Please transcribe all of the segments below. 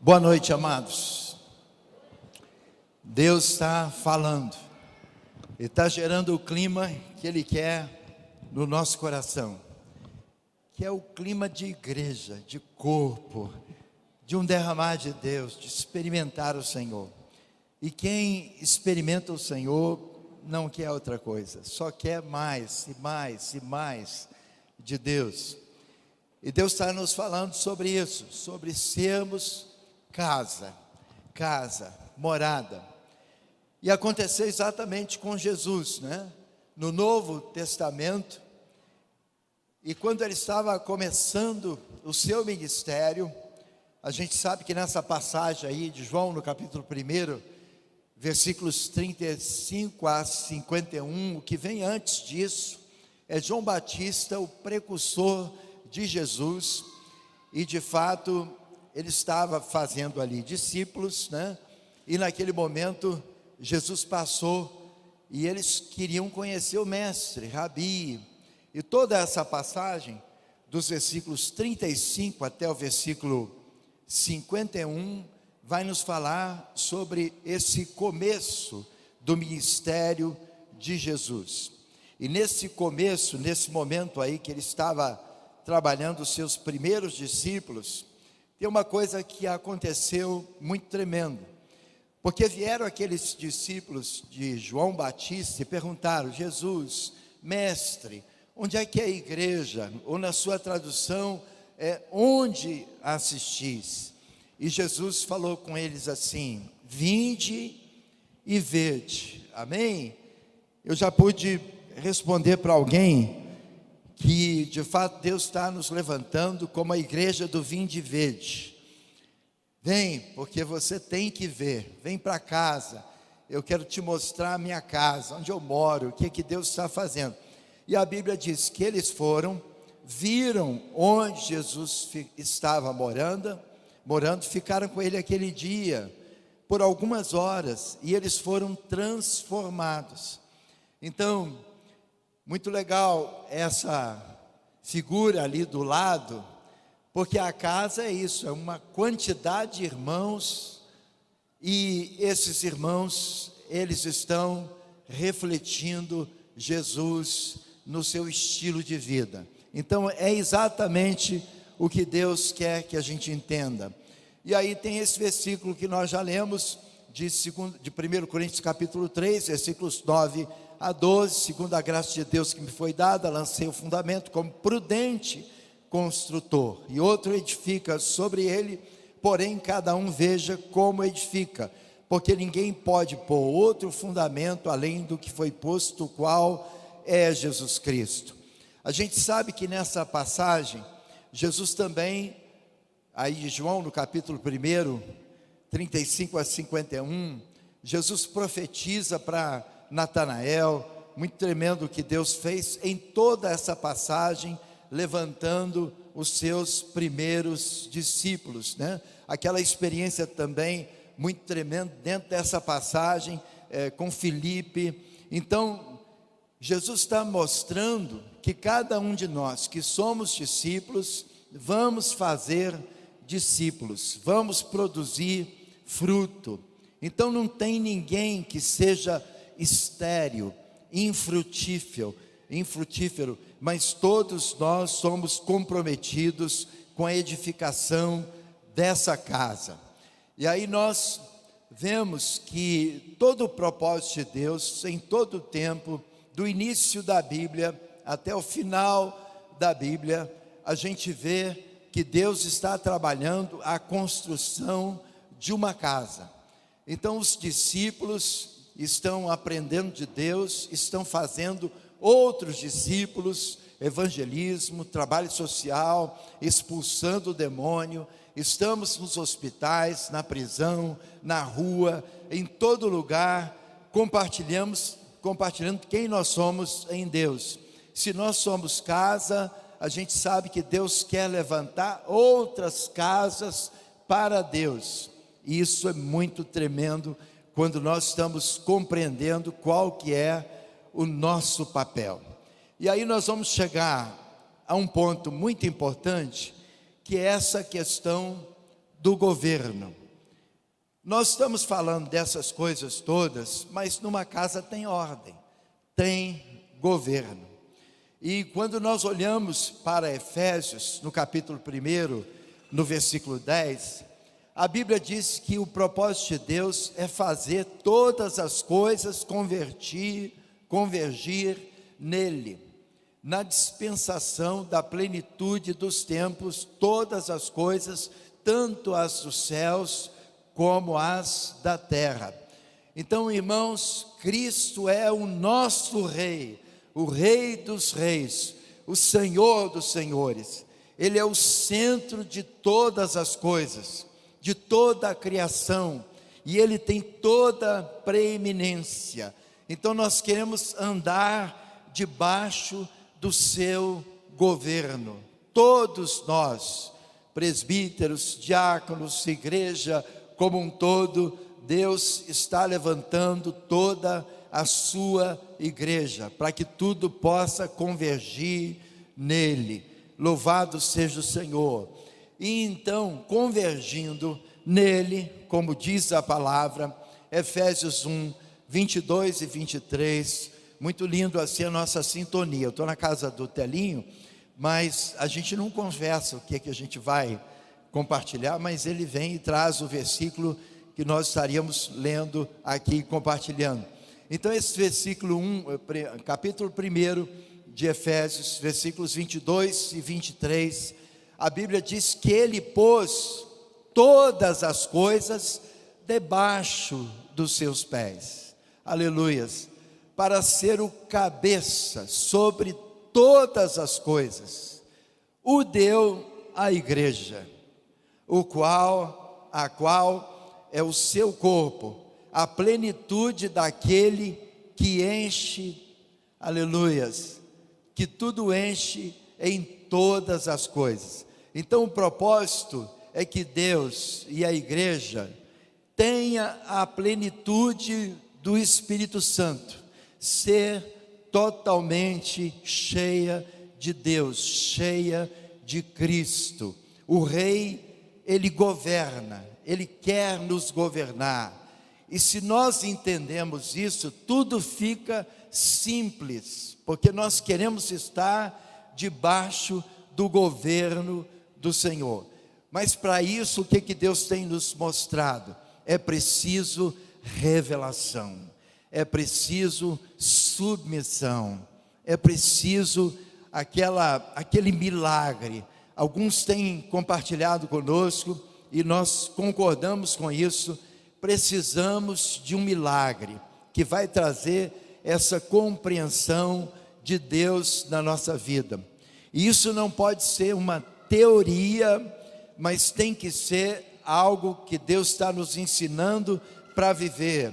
Boa noite, amados. Deus está falando, Ele está gerando o clima que Ele quer no nosso coração, que é o clima de igreja, de corpo, de um derramar de Deus, de experimentar o Senhor. E quem experimenta o Senhor não quer outra coisa, só quer mais e mais e mais de Deus. E Deus está nos falando sobre isso, sobre sermos casa, morada. E aconteceu exatamente com Jesus, né? No Novo Testamento. E quando ele estava começando o seu ministério, a gente sabe que nessa passagem aí de João, no capítulo 1, versículos 35 a 51, o que vem antes disso, é João Batista, o precursor de Jesus, e de fato ele estava fazendo ali discípulos, né? E naquele momento Jesus passou e eles queriam conhecer o mestre, Rabi. E toda essa passagem, dos versículos 35 até o versículo 51, vai nos falar sobre esse começo do ministério de Jesus. E nesse começo, nesse momento aí que ele estava trabalhando os seus primeiros discípulos, tem uma coisa que aconteceu muito tremendo, porque vieram aqueles discípulos de João Batista e perguntaram: Jesus, mestre, onde é que é a igreja? Ou na sua tradução, onde assistis? E Jesus falou com eles assim: vinde e vede. Amém? Eu já pude responder para alguém que de fato Deus está nos levantando como a igreja do vinde e vede. Vem, porque você tem que ver. Vem para casa, eu quero te mostrar a minha casa, onde eu moro, o que Deus está fazendo. E a Bíblia diz que eles foram, viram onde Jesus estava morando, ficaram com ele aquele dia, por algumas horas, e eles foram transformados. Então, muito legal essa figura ali do lado, porque a casa é isso, é uma quantidade de irmãos, e esses irmãos, eles estão refletindo Jesus no seu estilo de vida. Então é exatamente o que Deus quer que a gente entenda. E aí tem esse versículo que nós já lemos, de 1 Coríntios capítulo 3, versículos 9 a 12, segundo a graça de Deus que me foi dada, lancei o fundamento como prudente construtor, e outro edifica sobre ele, porém cada um veja como edifica, porque ninguém pode pôr outro fundamento além do que foi posto, o qual é Jesus Cristo. A gente sabe que nessa passagem, Jesus também, aí João no capítulo 1, 35 a 51, Jesus profetiza para Natanael, muito tremendo o que Deus fez em toda essa passagem, levantando os seus primeiros discípulos, né? Aquela experiência também muito tremenda dentro dessa passagem com Filipe. Então Jesus está mostrando que cada um de nós que somos discípulos, vamos fazer discípulos, vamos produzir fruto. Então não tem ninguém que seja estéril, infrutífero, mas todos nós somos comprometidos com a edificação dessa casa. E aí nós vemos que todo o propósito de Deus, em todo o tempo, do início da Bíblia até o final da Bíblia, a gente vê que Deus está trabalhando a construção de uma casa. Então os discípulos estão aprendendo de Deus, estão fazendo outros discípulos, evangelismo, trabalho social, expulsando o demônio. Estamos nos hospitais, na prisão, na rua, em todo lugar, compartilhando quem nós somos em Deus. Se nós somos casa, a gente sabe que Deus quer levantar outras casas para Deus. E isso é muito tremendo quando nós estamos compreendendo qual que é o nosso papel. E aí nós vamos chegar a um ponto muito importante, que é essa questão do governo. Nós estamos falando dessas coisas todas, mas numa casa tem ordem, tem governo. E quando nós olhamos para Efésios, no capítulo 1, no versículo 10, a Bíblia diz que o propósito de Deus é fazer todas as coisas convergir nele, na dispensação da plenitude dos tempos, todas as coisas, tanto as dos céus como as da terra. Então, irmãos, Cristo é o nosso Rei, o Rei dos reis, o Senhor dos senhores. Ele é o centro de todas as coisas, de toda a criação, e Ele tem toda a preeminência. Então nós queremos andar debaixo do seu governo. Todos nós, presbíteros, diáconos, igreja como um todo, Deus está levantando toda a sua igreja, para que tudo possa convergir nele. Louvado seja o Senhor. E então, convergindo nele, como diz a palavra, Efésios 1, 22 e 23, muito lindo assim a nossa sintonia. Eu estou na casa do Telinho, mas a gente não conversa o que é que a gente vai compartilhar, mas ele vem e traz o versículo que nós estaríamos lendo aqui e compartilhando. Então esse versículo 1, capítulo 1 de Efésios, versículos 22 e 23, a Bíblia diz que Ele pôs todas as coisas debaixo dos seus pés, aleluias, para ser o cabeça sobre todas as coisas, o deu à igreja, a qual é o seu corpo, a plenitude daquele que enche, aleluias, que tudo enche em todas as coisas. Então o propósito é que Deus e a igreja tenha a plenitude do Espírito Santo, ser totalmente cheia de Deus, cheia de Cristo. O Rei, Ele governa, Ele quer nos governar, e se nós entendemos isso, tudo fica simples, porque nós queremos estar debaixo do governo do Senhor. Mas para isso, o que Deus tem nos mostrado? É preciso revelação, é preciso submissão, é preciso aquele milagre. Alguns têm compartilhado conosco e nós concordamos com isso. Precisamos de um milagre que vai trazer essa compreensão de Deus na nossa vida. E isso não pode ser uma teoria, mas tem que ser algo que Deus está nos ensinando para viver.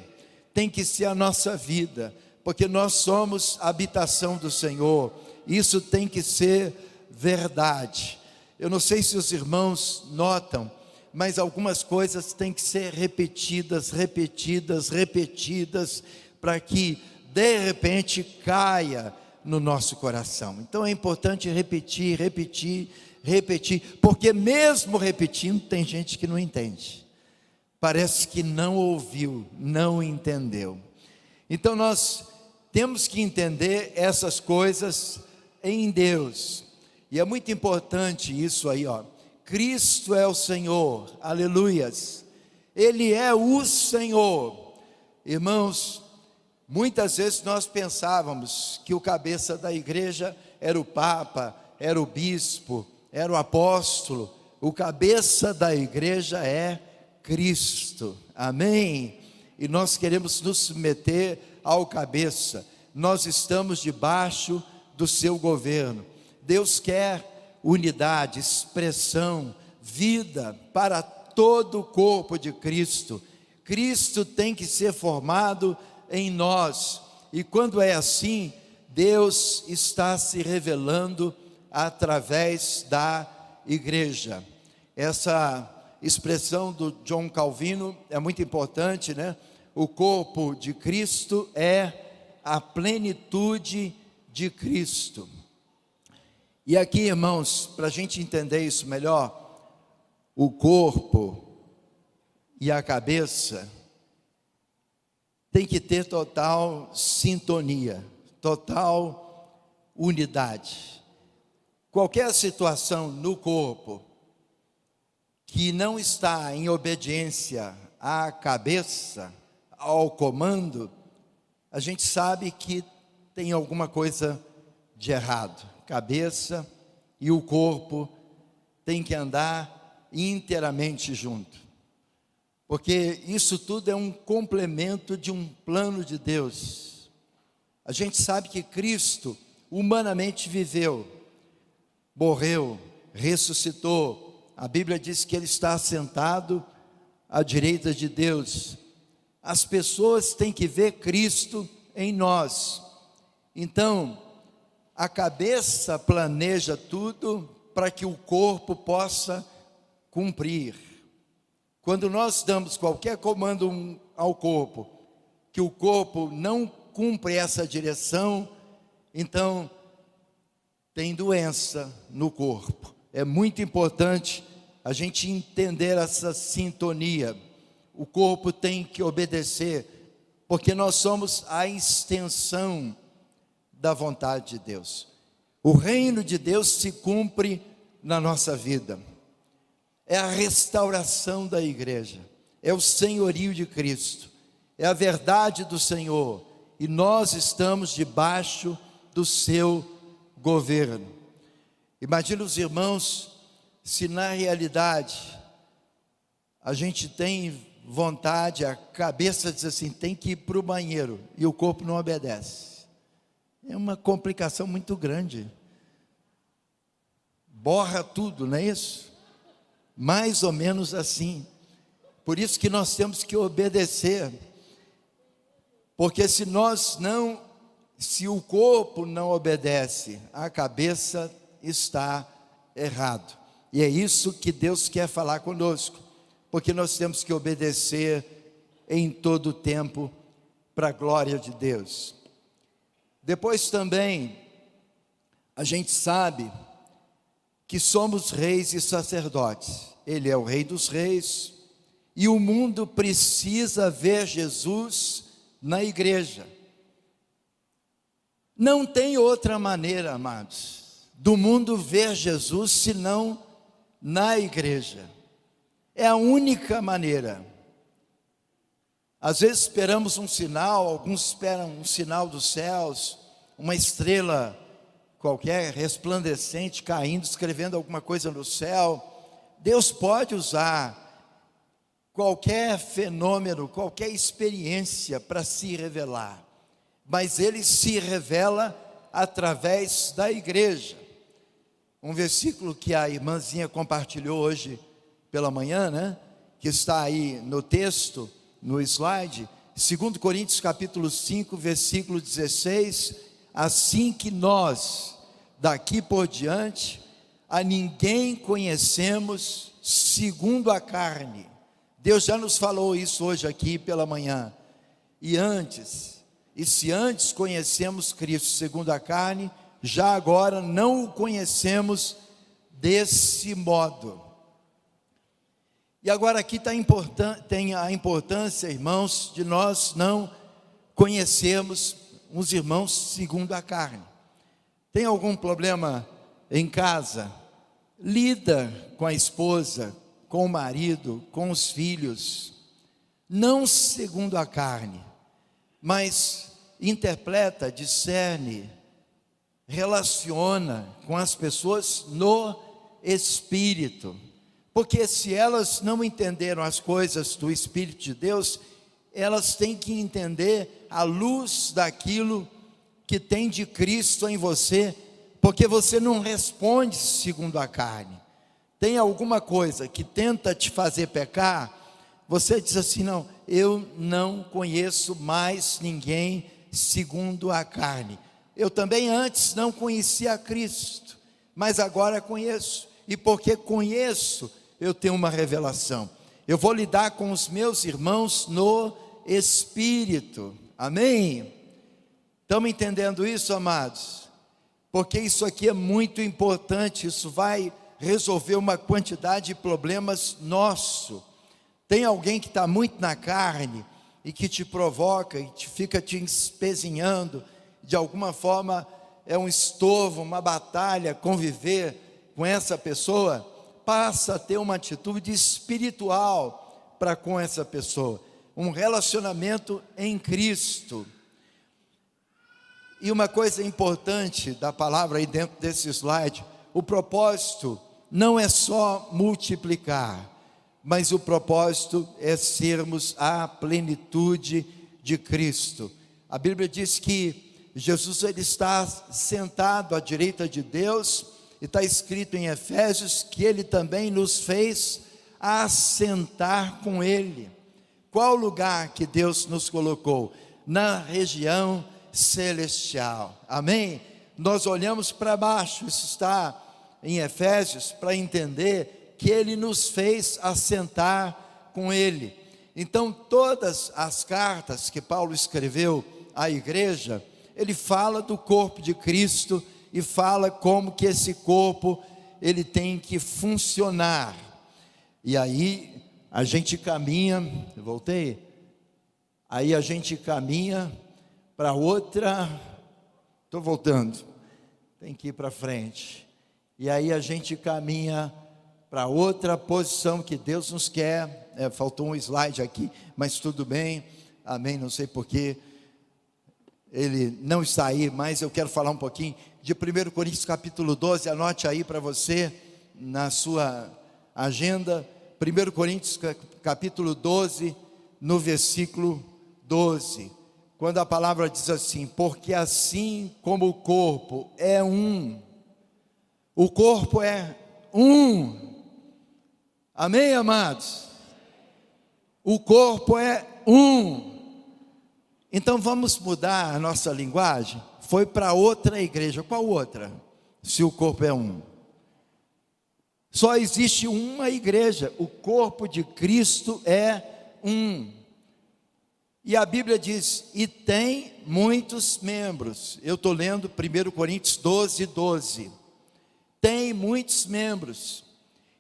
Tem que ser a nossa vida, porque nós somos a habitação do Senhor. Isso tem que ser verdade. Eu não sei se os irmãos notam, mas algumas coisas têm que ser repetidas, para que de repente caia no nosso coração. Então é importante repetir, porque mesmo repetindo tem gente que não entende, parece que não ouviu, não entendeu. Então nós temos que entender essas coisas em Deus, e é muito importante isso aí, ó. Cristo é o Senhor, aleluias, Ele é o Senhor. Irmãos, muitas vezes nós pensávamos que o cabeça da igreja era o Papa, era o bispo, era o apóstolo. O cabeça da igreja é Cristo, amém? E nós queremos nos submeter ao cabeça, nós estamos debaixo do seu governo. Deus quer unidade, expressão, vida para todo o corpo de Cristo. Cristo tem que ser formado em nós, e quando é assim, Deus está se revelando através da igreja. Essa expressão do John Calvino é muito importante, né? O corpo de Cristo é a plenitude de Cristo. E aqui, irmãos, para a gente entender isso melhor, o corpo e a cabeça tem que ter total sintonia, total unidade. Qualquer situação no corpo que não está em obediência à cabeça, ao comando, a gente sabe que tem alguma coisa de errado. Cabeça e o corpo têm que andar inteiramente junto, porque isso tudo é um complemento de um plano de Deus. A gente sabe que Cristo humanamente viveu, morreu, ressuscitou. A Bíblia diz que Ele está assentado à direita de Deus. As pessoas têm que ver Cristo em nós. Então, a cabeça planeja tudo para que o corpo possa cumprir. Quando nós damos qualquer comando ao corpo, que o corpo não cumpre essa direção, então tem doença no corpo. É muito importante a gente entender essa sintonia. O corpo tem que obedecer, porque nós somos a extensão da vontade de Deus. O reino de Deus se cumpre na nossa vida. É a restauração da igreja, é o senhorio de Cristo, é a verdade do Senhor, e nós estamos debaixo do seu governo. Imagina os irmãos, se na realidade a gente tem vontade, a cabeça diz assim, tem que ir para o banheiro, e o corpo não obedece. É uma complicação muito grande. Borra tudo, não é isso? Mais ou menos assim. Por isso que nós temos que obedecer. Porque se o corpo não obedece, a cabeça está errado. E é isso que Deus quer falar conosco. Porque nós temos que obedecer em todo o tempo para a glória de Deus. Depois também, a gente sabe que somos reis e sacerdotes. Ele é o Rei dos Reis, e o mundo precisa ver Jesus na igreja. Não tem outra maneira, amados, do mundo ver Jesus senão na igreja. É a única maneira. Às vezes esperamos um sinal, alguns esperam um sinal dos céus, uma estrela qualquer, resplandecente, caindo, escrevendo alguma coisa no céu. Deus pode usar qualquer fenômeno, qualquer experiência para se revelar, mas Ele se revela através da igreja. Um versículo que a irmãzinha compartilhou hoje pela manhã, né? Que está aí no texto, no slide, 2 Coríntios capítulo 5, versículo 16, assim que nós, daqui por diante, a ninguém conhecemos segundo a carne. Deus já nos falou isso hoje aqui pela manhã. E se antes conhecemos Cristo segundo a carne, já agora não o conhecemos desse modo. E agora aqui tem a importância, irmãos, de nós não conhecermos uns irmãos segundo a carne. Tem algum problema em casa? Lida com a esposa, com o marido, com os filhos, não segundo a carne, mas interpreta, discerne, relaciona com as pessoas no Espírito. Porque se elas não entenderam as coisas do Espírito de Deus, elas têm que entender à luz daquilo que tem de Cristo em você, porque você não responde segundo a carne. Tem alguma coisa que tenta te fazer pecar, você diz assim, não, eu não conheço mais ninguém segundo a carne. Eu também antes não conhecia Cristo, mas agora conheço, e porque conheço, eu tenho uma revelação. Eu vou lidar com os meus irmãos no Espírito, amém? Estamos entendendo isso, amados? Porque isso aqui é muito importante, isso vai resolver uma quantidade de problemas nosso. Tem alguém que está muito na carne e que te provoca e fica te espezinhando, de alguma forma é um estorvo, uma batalha conviver com essa pessoa. Passa a ter uma atitude espiritual para com essa pessoa, um relacionamento em Cristo. E uma coisa importante da palavra aí dentro desse slide, o propósito não é só multiplicar, mas o propósito é sermos a plenitude de Cristo. A Bíblia diz que Jesus ele está sentado à direita de Deus, e está escrito em Efésios que Ele também nos fez assentar com Ele. Qual lugar que Deus nos colocou? Na região celestial, amém? Nós olhamos para baixo, isso está em Efésios, para entender que Ele nos fez assentar com Ele. Então todas as cartas que Paulo escreveu à igreja, ele fala do corpo de Cristo, e fala como que esse corpo, ele tem que funcionar. E aí, a gente caminha, aí a gente caminha para outra, estou voltando, tem que ir para frente, e aí a gente caminha para outra posição que Deus nos quer, faltou um slide aqui, mas tudo bem, amém, não sei porquê, ele não está aí, mas eu quero falar um pouquinho de 1 Coríntios capítulo 12, anote aí para você, na sua agenda, 1 Coríntios capítulo 12, no versículo 12, quando a palavra diz assim: porque assim como o corpo é um, amém, amados? O corpo é um. Então vamos mudar a nossa linguagem. Foi para outra igreja. Qual outra? Se o corpo é um. Só existe uma igreja. O corpo de Cristo é um. E a Bíblia diz, e tem muitos membros. Eu estou lendo 1 Coríntios 12, 12. Tem muitos membros.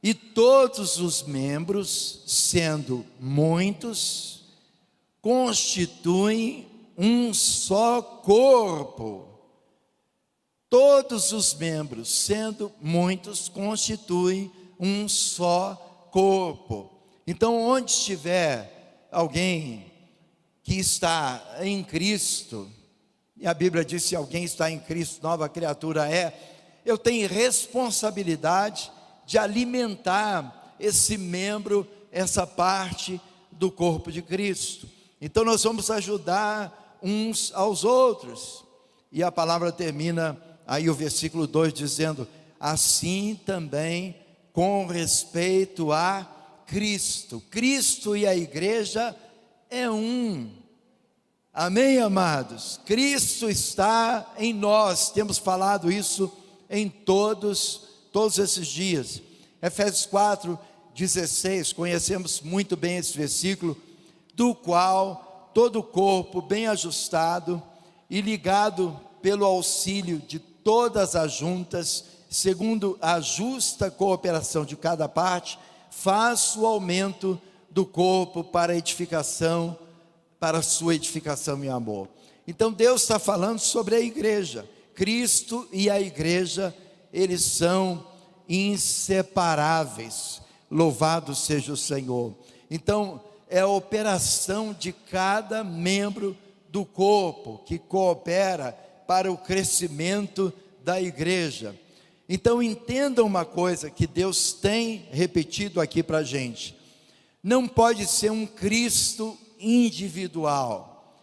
E todos os membros, sendo muitos, constituem um só corpo. Todos os membros, sendo muitos, constituem um só corpo. Então, onde estiver alguém que está em Cristo, e a Bíblia diz: se alguém está em Cristo, nova criatura é. Eu tenho responsabilidade de alimentar esse membro, essa parte do corpo de Cristo. Então nós vamos ajudar uns aos outros. E a palavra termina aí o versículo 2 dizendo: assim também com respeito a Cristo. Cristo e a igreja é um. Amém, amados? Cristo está em nós. Temos falado isso em todos esses dias. Efésios 4:16, conhecemos muito bem esse versículo, do qual todo o corpo bem ajustado e ligado pelo auxílio de todas as juntas, segundo a justa cooperação de cada parte, faz o aumento do corpo para edificação, para a sua edificação em amor. Então Deus está falando sobre a igreja. Cristo e a igreja, eles são inseparáveis. Louvado seja o Senhor. Então é a operação de cada membro do corpo que coopera para o crescimento da igreja. Então entendam uma coisa que Deus tem repetido aqui para a gente: não pode ser um Cristo individual.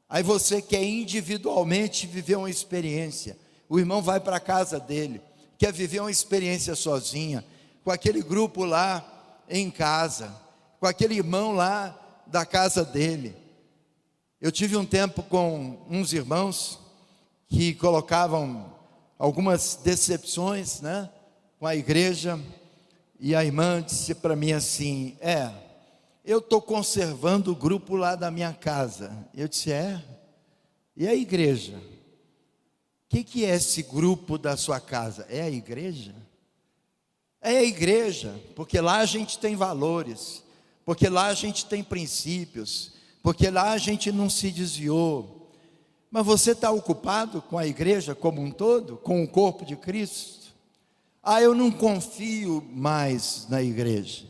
Aí você quer individualmente viver uma experiência, o irmão vai para a casa dele, quer viver uma experiência sozinha, com aquele grupo lá em casa, com aquele irmão lá da casa dele. Eu tive um tempo com uns irmãos que colocavam algumas decepções, né, com a igreja, e a irmã disse para mim assim: eu estou conservando o grupo lá da minha casa. Eu disse: e a igreja? O que é esse grupo da sua casa? É a igreja? É a igreja, porque lá a gente tem valores, porque lá a gente tem princípios, porque lá a gente não se desviou. Mas você está ocupado com a igreja como um todo, com o corpo de Cristo? Eu não confio mais na igreja.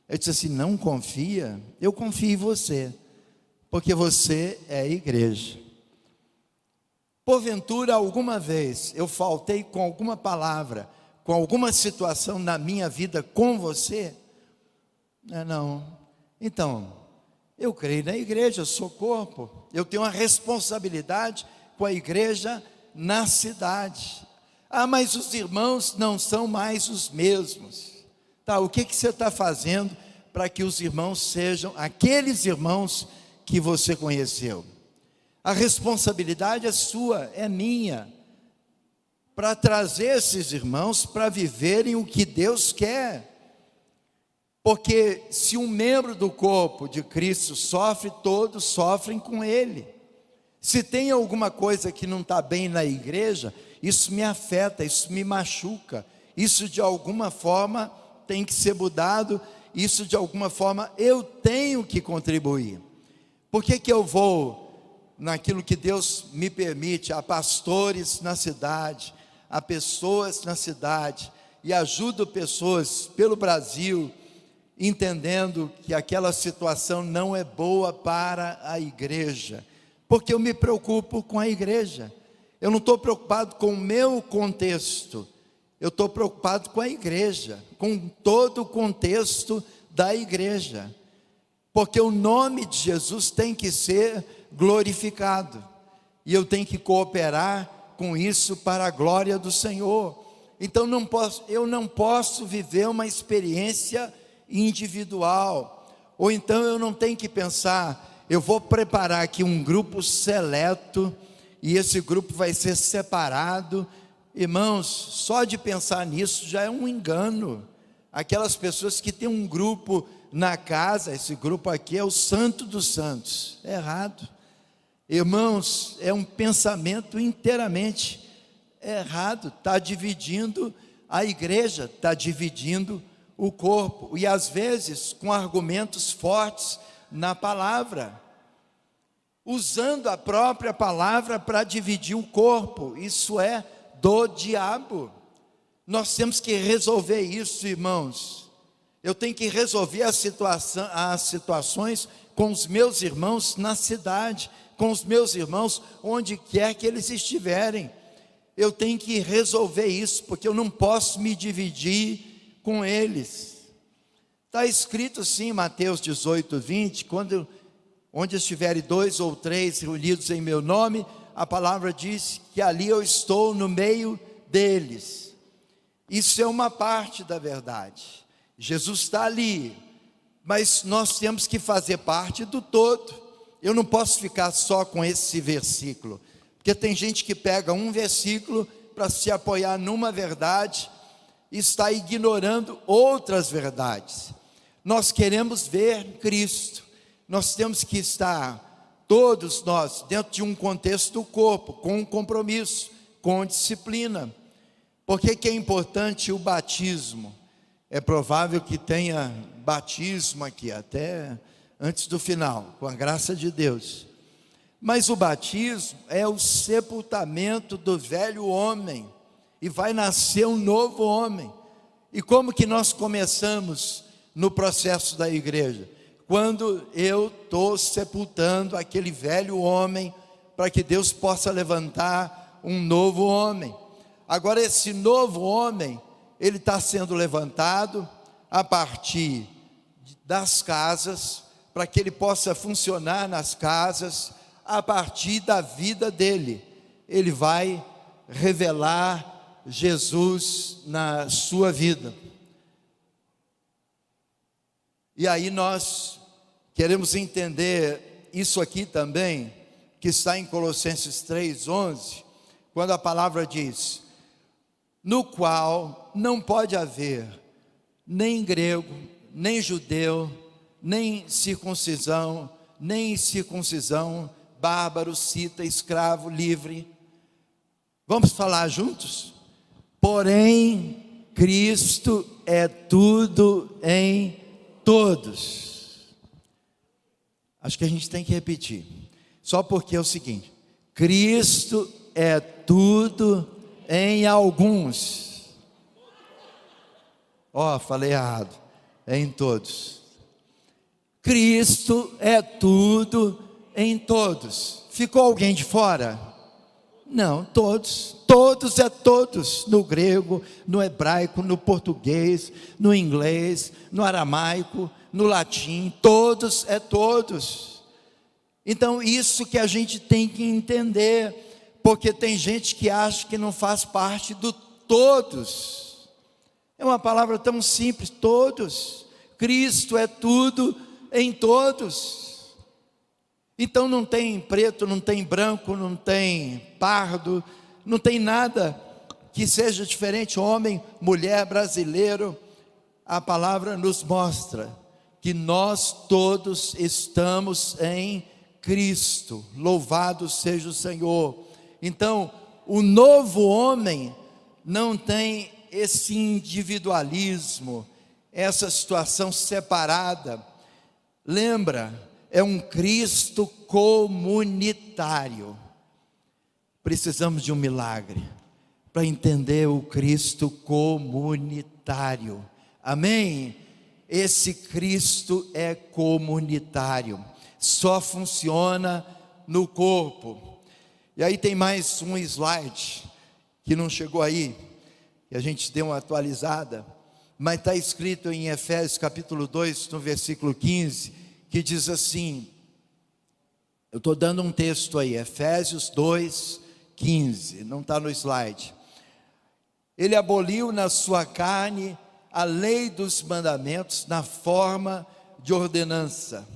Eu disse assim: não confia? Eu confio em você, porque você é a igreja. Porventura, alguma vez eu faltei com alguma palavra, com alguma situação na minha vida com você? Não. Então, eu creio na igreja, eu sou corpo, eu tenho uma responsabilidade com a igreja na cidade. Mas os irmãos não são mais os mesmos. Tá, o que você está fazendo para que os irmãos sejam aqueles irmãos que você conheceu? A responsabilidade é sua, é minha, para trazer esses irmãos para viverem o que Deus quer. Porque se um membro do corpo de Cristo sofre, todos sofrem com ele. Se tem alguma coisa que não está bem na igreja, isso me afeta, isso me machuca, isso de alguma forma tem que ser mudado, isso de alguma forma eu tenho que contribuir. Por que eu vou naquilo que Deus me permite, a pastores na cidade, a pessoas na cidade, e ajudo pessoas pelo Brasil, entendendo que aquela situação não é boa para a igreja, porque eu me preocupo com a igreja. Eu não estou preocupado com o meu contexto, eu estou preocupado com a igreja, com todo o contexto da igreja, porque o nome de Jesus tem que ser glorificado, e eu tenho que cooperar com isso para a glória do Senhor. Então eu não posso viver uma experiência individual, ou então eu não tenho que pensar, eu vou preparar aqui um grupo seleto, e esse grupo vai ser separado. Irmãos, só de pensar nisso já é um engano. Aquelas pessoas que têm um grupo na casa, esse grupo aqui é o santo dos santos, é errado. Irmãos, é um pensamento inteiramente errado, está dividindo a igreja, está dividindo o corpo, e às vezes com argumentos fortes na palavra, usando a própria palavra para dividir o corpo. Isso é do diabo. Nós temos que resolver isso, irmãos. Eu tenho que resolver as situações com os meus irmãos na cidade, com os meus irmãos onde quer que eles estiverem. Eu tenho que resolver isso, porque eu não posso me dividir com eles. Está escrito assim em Mateus 18, 20, onde estiverem 2 ou 3 reunidos em meu nome, a palavra diz que ali eu estou no meio deles. Isso é uma parte da verdade. Jesus está ali, mas nós temos que fazer parte do todo. Eu não posso ficar só com esse versículo, porque tem gente que pega um versículo para se apoiar numa verdade e está ignorando outras verdades. Nós queremos ver Cristo, nós temos que estar, todos nós, dentro de um contexto do corpo, com um compromisso, com disciplina. Por que é importante o batismo? É provável que tenha batismo aqui, até antes do final, com a graça de Deus. Mas o batismo é o sepultamento do velho homem, e vai nascer um novo homem. E como que nós começamos no processo da igreja? Quando eu estou sepultando aquele velho homem, para que Deus possa levantar um novo homem. Agora esse novo homem, ele está sendo levantado a partir das casas, para que ele possa funcionar nas casas, a partir da vida dele. Ele vai revelar Jesus na sua vida. E aí nós queremos entender isso aqui também, que está em Colossenses 3:11, quando a palavra diz: no qual não pode haver nem grego, nem judeu, nem circuncisão, nem incircuncisão, bárbaro, cita, escravo, livre. Vamos falar juntos? Porém, Cristo é tudo em todos. Acho que a gente tem que repetir, só porque é o seguinte: Cristo é tudo em alguns. Falei errado, é em todos. Cristo é tudo em todos. Ficou alguém de fora? Não, todos. Todos é todos, no grego, no hebraico, no português, no inglês, no aramaico, no latim, todos é todos. Então isso que a gente tem que entender, porque tem gente que acha que não faz parte do todos. É uma palavra tão simples, todos. Cristo é tudo em todos. Então não tem preto, não tem branco, não tem pardo, não tem nada que seja diferente, homem, mulher, brasileiro. A palavra nos mostra que nós todos estamos em Cristo. Louvado seja o Senhor. Então, o novo homem não tem esse individualismo, essa situação separada. Lembra, é um Cristo comunitário. Precisamos de um milagre para entender o Cristo comunitário. Amém? Esse Cristo é comunitário, só funciona no corpo. E aí tem mais um slide que não chegou aí, que a gente deu uma atualizada, mas está escrito em Efésios capítulo 2, no versículo 15, que diz assim, eu estou dando um texto aí, Efésios 2, 15, não está no slide. Ele aboliu na sua carne a lei dos mandamentos na forma de ordenança,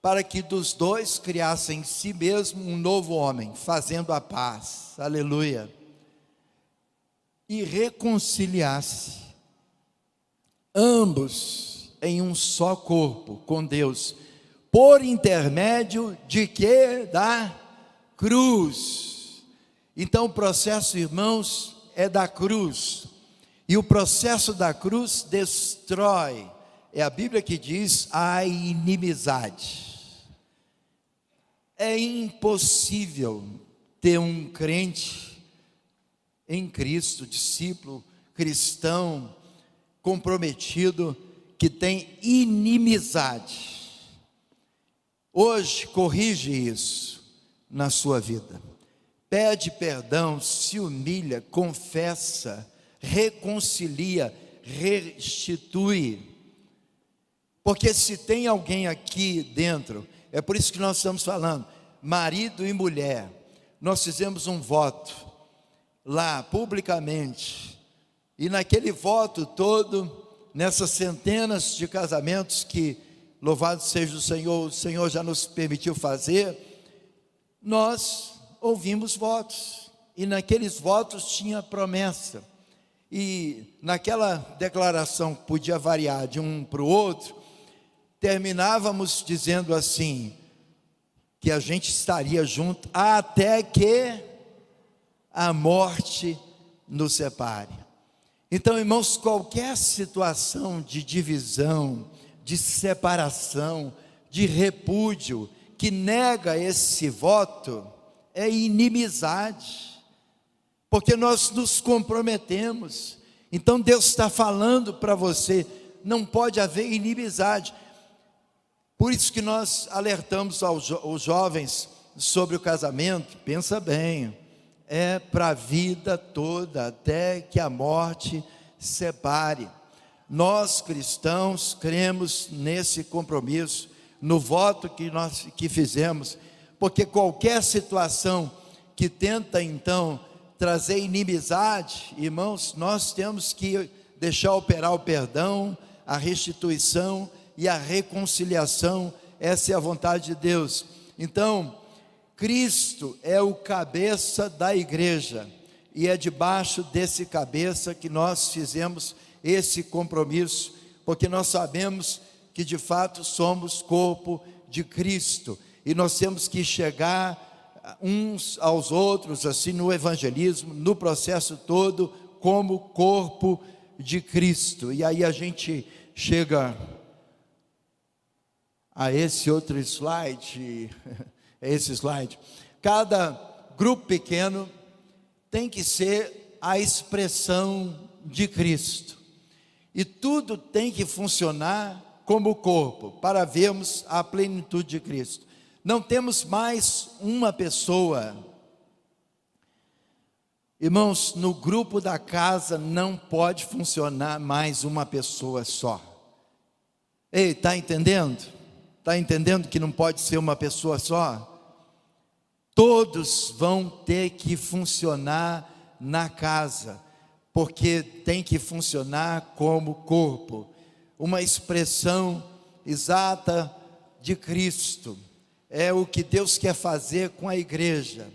para que dos dois criassem em si mesmo um novo homem, fazendo a paz, aleluia, e reconciliasse ambos em um só corpo com Deus, por intermédio de quê? Da cruz. Então o processo, irmãos, é da cruz, e o processo da cruz destrói, é a Bíblia que diz, a inimizade. É impossível ter um crente em Cristo, discípulo, cristão, comprometido, que tem inimizade. Hoje, corrige isso na sua vida. Pede perdão, se humilha, confessa, reconcilia, restitui. Porque se tem alguém aqui dentro, é por isso que nós estamos falando, marido e mulher, nós fizemos um voto lá publicamente, e naquele voto todo, nessas centenas de casamentos que, louvado seja o Senhor já nos permitiu fazer, nós ouvimos votos, e naqueles votos tinha promessa, e naquela declaração que podia variar de um para o outro, terminávamos dizendo assim, que a gente estaria junto até que a morte nos separe. Então, irmãos, qualquer situação de divisão, de separação, de repúdio, que nega esse voto, é inimizade, porque nós nos comprometemos. Então Deus está falando para você, não pode haver inimizade. Por isso que nós alertamos os jovens sobre o casamento. Pensa bem, é para a vida toda, até que a morte separe. Nós cristãos cremos nesse compromisso, no voto que fizemos, porque qualquer situação que tenta então trazer inimizade, irmãos, nós temos que deixar operar o perdão, a restituição e a reconciliação. Essa é a vontade de Deus. Então, Cristo é o cabeça da igreja, e é debaixo desse cabeça que nós fizemos esse compromisso, porque nós sabemos que de fato somos corpo de Cristo, e nós temos que chegar uns aos outros, assim, no evangelismo, no processo todo, como corpo de Cristo. E aí a gente chega a esse outro slide, esse slide. Cada grupo pequeno tem que ser a expressão de Cristo. E tudo tem que funcionar como corpo, para vermos a plenitude de Cristo. Não temos mais uma pessoa. Irmãos, no grupo da casa não pode funcionar mais uma pessoa só. Ei, está entendendo? Está entendendo que não pode ser uma pessoa só? Todos vão ter que funcionar na casa, porque tem que funcionar como corpo, uma expressão exata de Cristo. É o que Deus quer fazer com a igreja.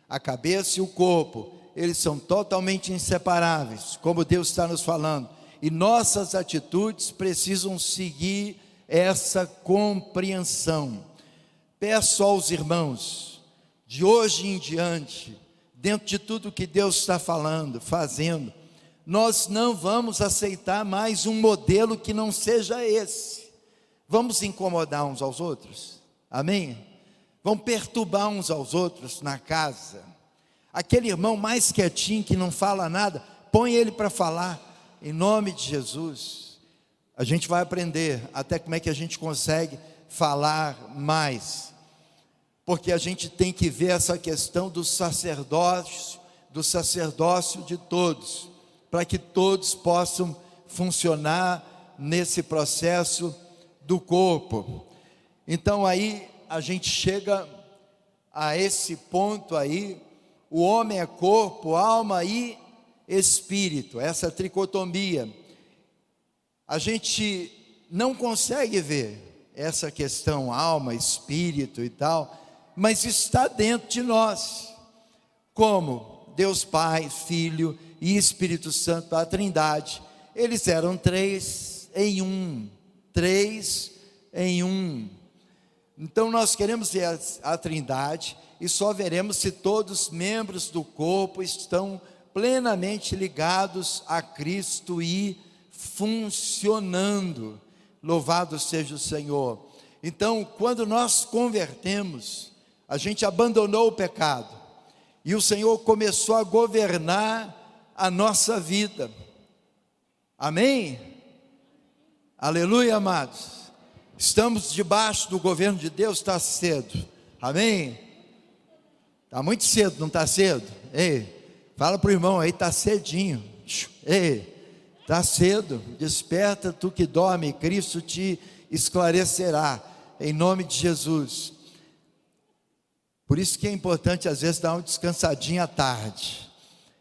A cabeça e o corpo, eles são totalmente inseparáveis, como Deus está nos falando. E nossas atitudes precisam seguir essa compreensão. Peço aos irmãos, de hoje em diante, dentro de tudo que Deus está falando, fazendo, nós não vamos aceitar mais um modelo que não seja esse. Vamos incomodar uns aos outros? Amém? Vamos perturbar uns aos outros na casa. Aquele irmão mais quietinho, que não fala nada, põe ele para falar, em nome de Jesus. A gente vai aprender até como é que a gente consegue falar mais, porque a gente tem que ver essa questão do sacerdócio de todos, para que todos possam funcionar nesse processo do corpo. Então aí a gente chega a esse ponto aí. O homem é corpo, alma e espírito, essa tricotomia. A gente não consegue ver essa questão alma, espírito e tal, mas está dentro de nós. Como Deus Pai, Filho e Espírito Santo, a Trindade, eles eram três em um. Então nós queremos ver a Trindade, e só veremos se todos os membros do corpo estão plenamente ligados a Cristo e funcionando. Louvado seja o Senhor. Então, quando nós convertemos, a gente abandonou o pecado, e o Senhor começou a governar a nossa vida. Amém? Aleluia, amados. Estamos debaixo do governo de Deus, está cedo. Amém? Está muito cedo, não está cedo? Ei, fala para o irmão aí, está cedinho. Ei, está cedo. Desperta, tu que dorme, Cristo te esclarecerá, em nome de Jesus. Por isso que é importante às vezes dar uma descansadinha à tarde.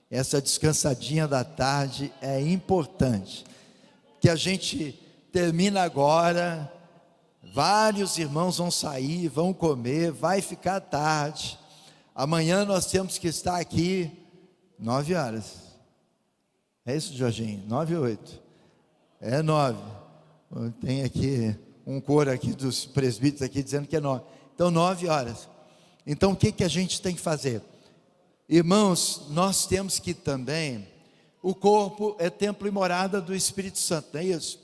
Essa descansadinha da tarde é importante, que a gente termina agora, vários irmãos vão sair, vão comer, vai ficar tarde. Amanhã nós temos que estar aqui 9 horas. É isso, Jorginho? 9 ou 8? É 9. Tem aqui um coro aqui dos presbíteros aqui dizendo que é 9. Então 9 horas. Então o que a gente tem que fazer? Irmãos, nós temos que também, o corpo é templo e morada do Espírito Santo, não é isso?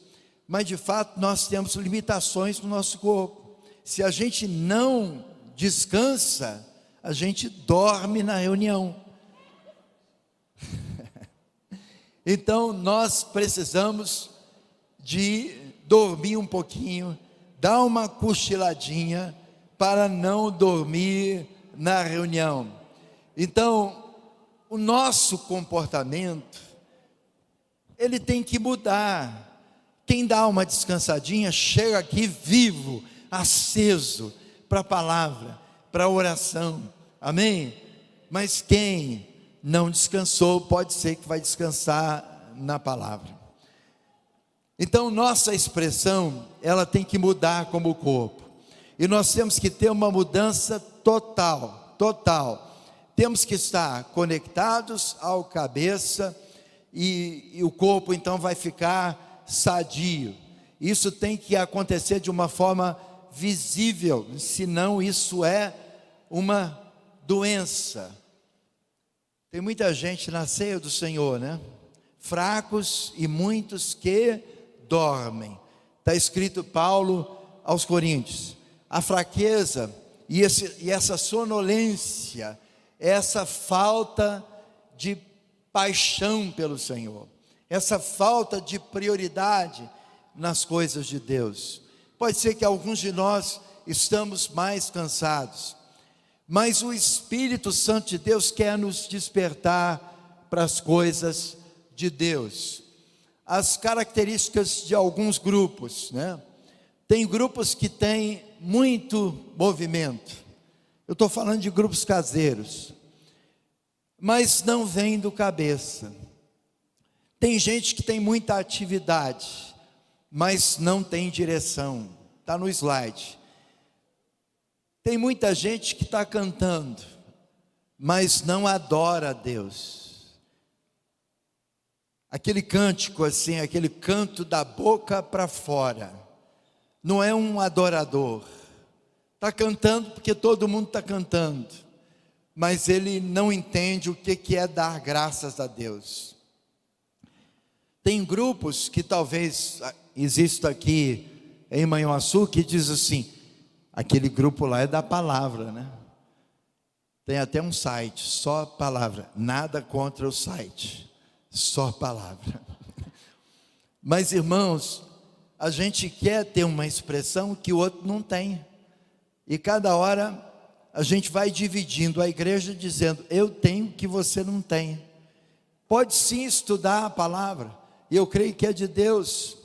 Mas de fato nós temos limitações no nosso corpo. Se a gente não descansa, a gente dorme na reunião. Então nós precisamos de dormir um pouquinho, dar uma cochiladinha, para não dormir na reunião. Então o nosso comportamento, ele tem que mudar. Quem dá uma descansadinha, chega aqui vivo, aceso, para a palavra, para a oração, amém? Mas quem não descansou, pode ser que vai descansar na palavra. Então nossa expressão, ela tem que mudar como corpo, e nós temos que ter uma mudança total. Temos que estar conectados ao cabeça, e o corpo então vai ficar sadio. Isso tem que acontecer de uma forma visível, senão isso é uma doença. Tem muita gente na ceia do Senhor, né? fracos e muitos que dormem. Está escrito Paulo aos Coríntios. A fraqueza e essa sonolência, essa falta de paixão pelo Senhor, essa falta de prioridade nas coisas de Deus. Pode ser que alguns de nós estamos mais cansados, mas o Espírito Santo de Deus quer nos despertar para as coisas de Deus. As características de alguns grupos, né? Tem grupos que têm muito movimento. Eu estou falando de grupos caseiros, mas não vem do cabeça. Tem gente que tem muita atividade, mas não tem direção. Está no slide. Tem muita gente que está cantando, mas não adora a Deus. Aquele cântico assim, aquele canto da boca para fora, não é um adorador. Está cantando porque todo mundo está cantando, mas ele não entende o que é dar graças a Deus. Tem grupos que talvez exista aqui em Manhuaçu que diz assim: aquele grupo lá é da palavra, né? Tem até um site, só palavra. Nada contra o site, só palavra. Mas irmãos, a gente quer ter uma expressão que o outro não tem. E cada hora a gente vai dividindo a igreja dizendo: eu tenho o que você não tem. Pode sim estudar a palavra, e eu creio que é de Deus,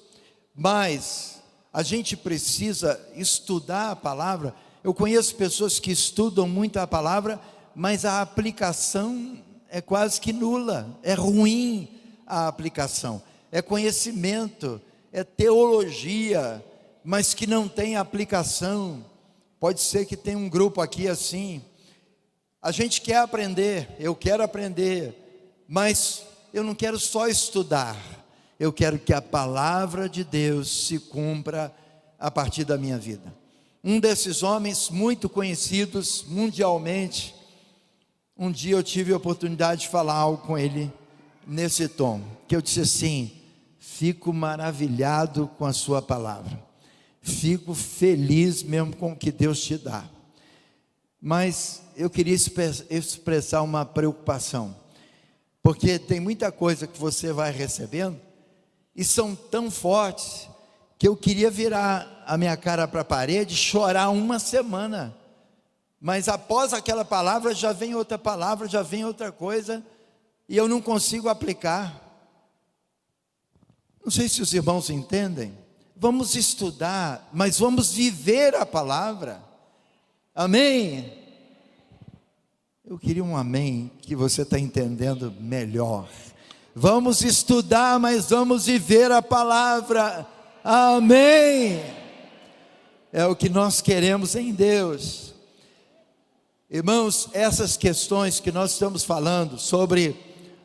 mas a gente precisa estudar a palavra. Eu conheço pessoas que estudam muito a palavra, mas a aplicação é quase que nula, é ruim a aplicação, é conhecimento, é teologia, mas que não tem aplicação. Pode ser que tenha um grupo aqui assim. A gente quer aprender, eu quero aprender, mas eu não quero só estudar. Eu quero que a palavra de Deus se cumpra a partir da minha vida. Um desses homens muito conhecidos mundialmente, um dia eu tive a oportunidade de falar algo com ele nesse tom, que eu disse assim: fico maravilhado com a sua palavra, fico feliz mesmo com o que Deus te dá, mas eu queria expressar uma preocupação, porque tem muita coisa que você vai recebendo e são tão fortes que eu queria virar a minha cara para a parede e chorar uma semana, mas após aquela palavra já vem outra palavra, já vem outra coisa, e eu não consigo aplicar. Não sei se os irmãos entendem. Vamos estudar, mas vamos viver a palavra. Amém? Eu queria um amém, que você está entendendo melhor. Vamos estudar, mas vamos viver a palavra. Amém. É o que nós queremos em Deus. Irmãos, essas questões que nós estamos falando sobre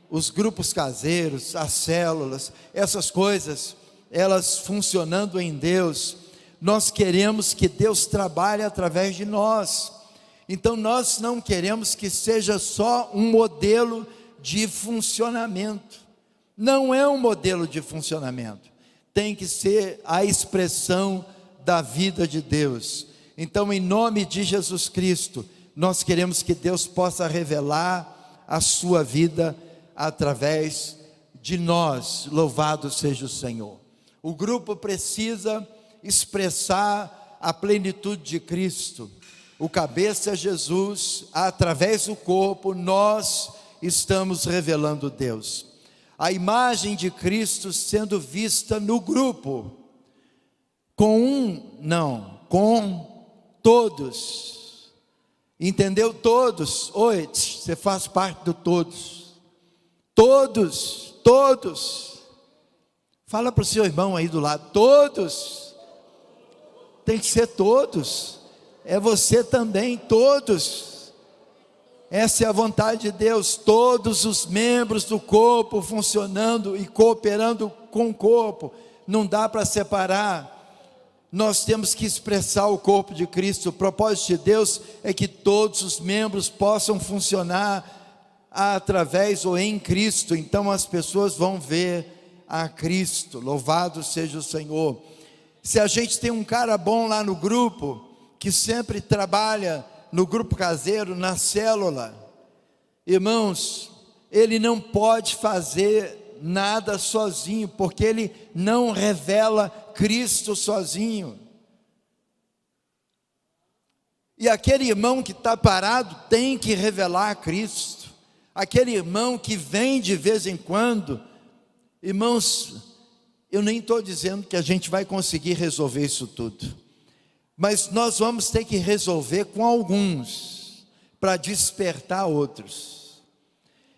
os grupos caseiros, as células, essas coisas, elas funcionando em Deus, nós queremos que Deus trabalhe através de nós. Então nós não queremos que seja só um modelo de funcionamento. Não é um modelo de funcionamento, tem que ser a expressão da vida de Deus. Então, em nome de Jesus Cristo, nós queremos que Deus possa revelar a sua vida através de nós. Louvado seja o Senhor. O grupo precisa expressar a plenitude de Cristo. O cabeça é Jesus, através do corpo nós estamos revelando Deus. A imagem de Cristo sendo vista no grupo, com um, não, com todos. Entendeu? Todos. Oi, você faz parte do todos. Todos, todos. Fala para o seu irmão aí do lado: todos. Tem que ser todos. É você também, todos. Essa é a vontade de Deus, todos os membros do corpo funcionando e cooperando com o corpo, não dá para separar. Nós temos que expressar o corpo de Cristo. O propósito de Deus é que todos os membros possam funcionar através ou em Cristo, então as pessoas vão ver a Cristo. Louvado seja o Senhor. Se a gente tem um cara bom lá no grupo, que sempre trabalha no grupo caseiro, na célula, irmãos, ele não pode fazer nada sozinho, porque ele não revela Cristo sozinho. E aquele irmão que está parado tem que revelar Cristo. Aquele irmão que vem de vez em quando, irmãos, eu nem estou dizendo que a gente vai conseguir resolver isso tudo, mas nós vamos ter que resolver com alguns, para despertar outros.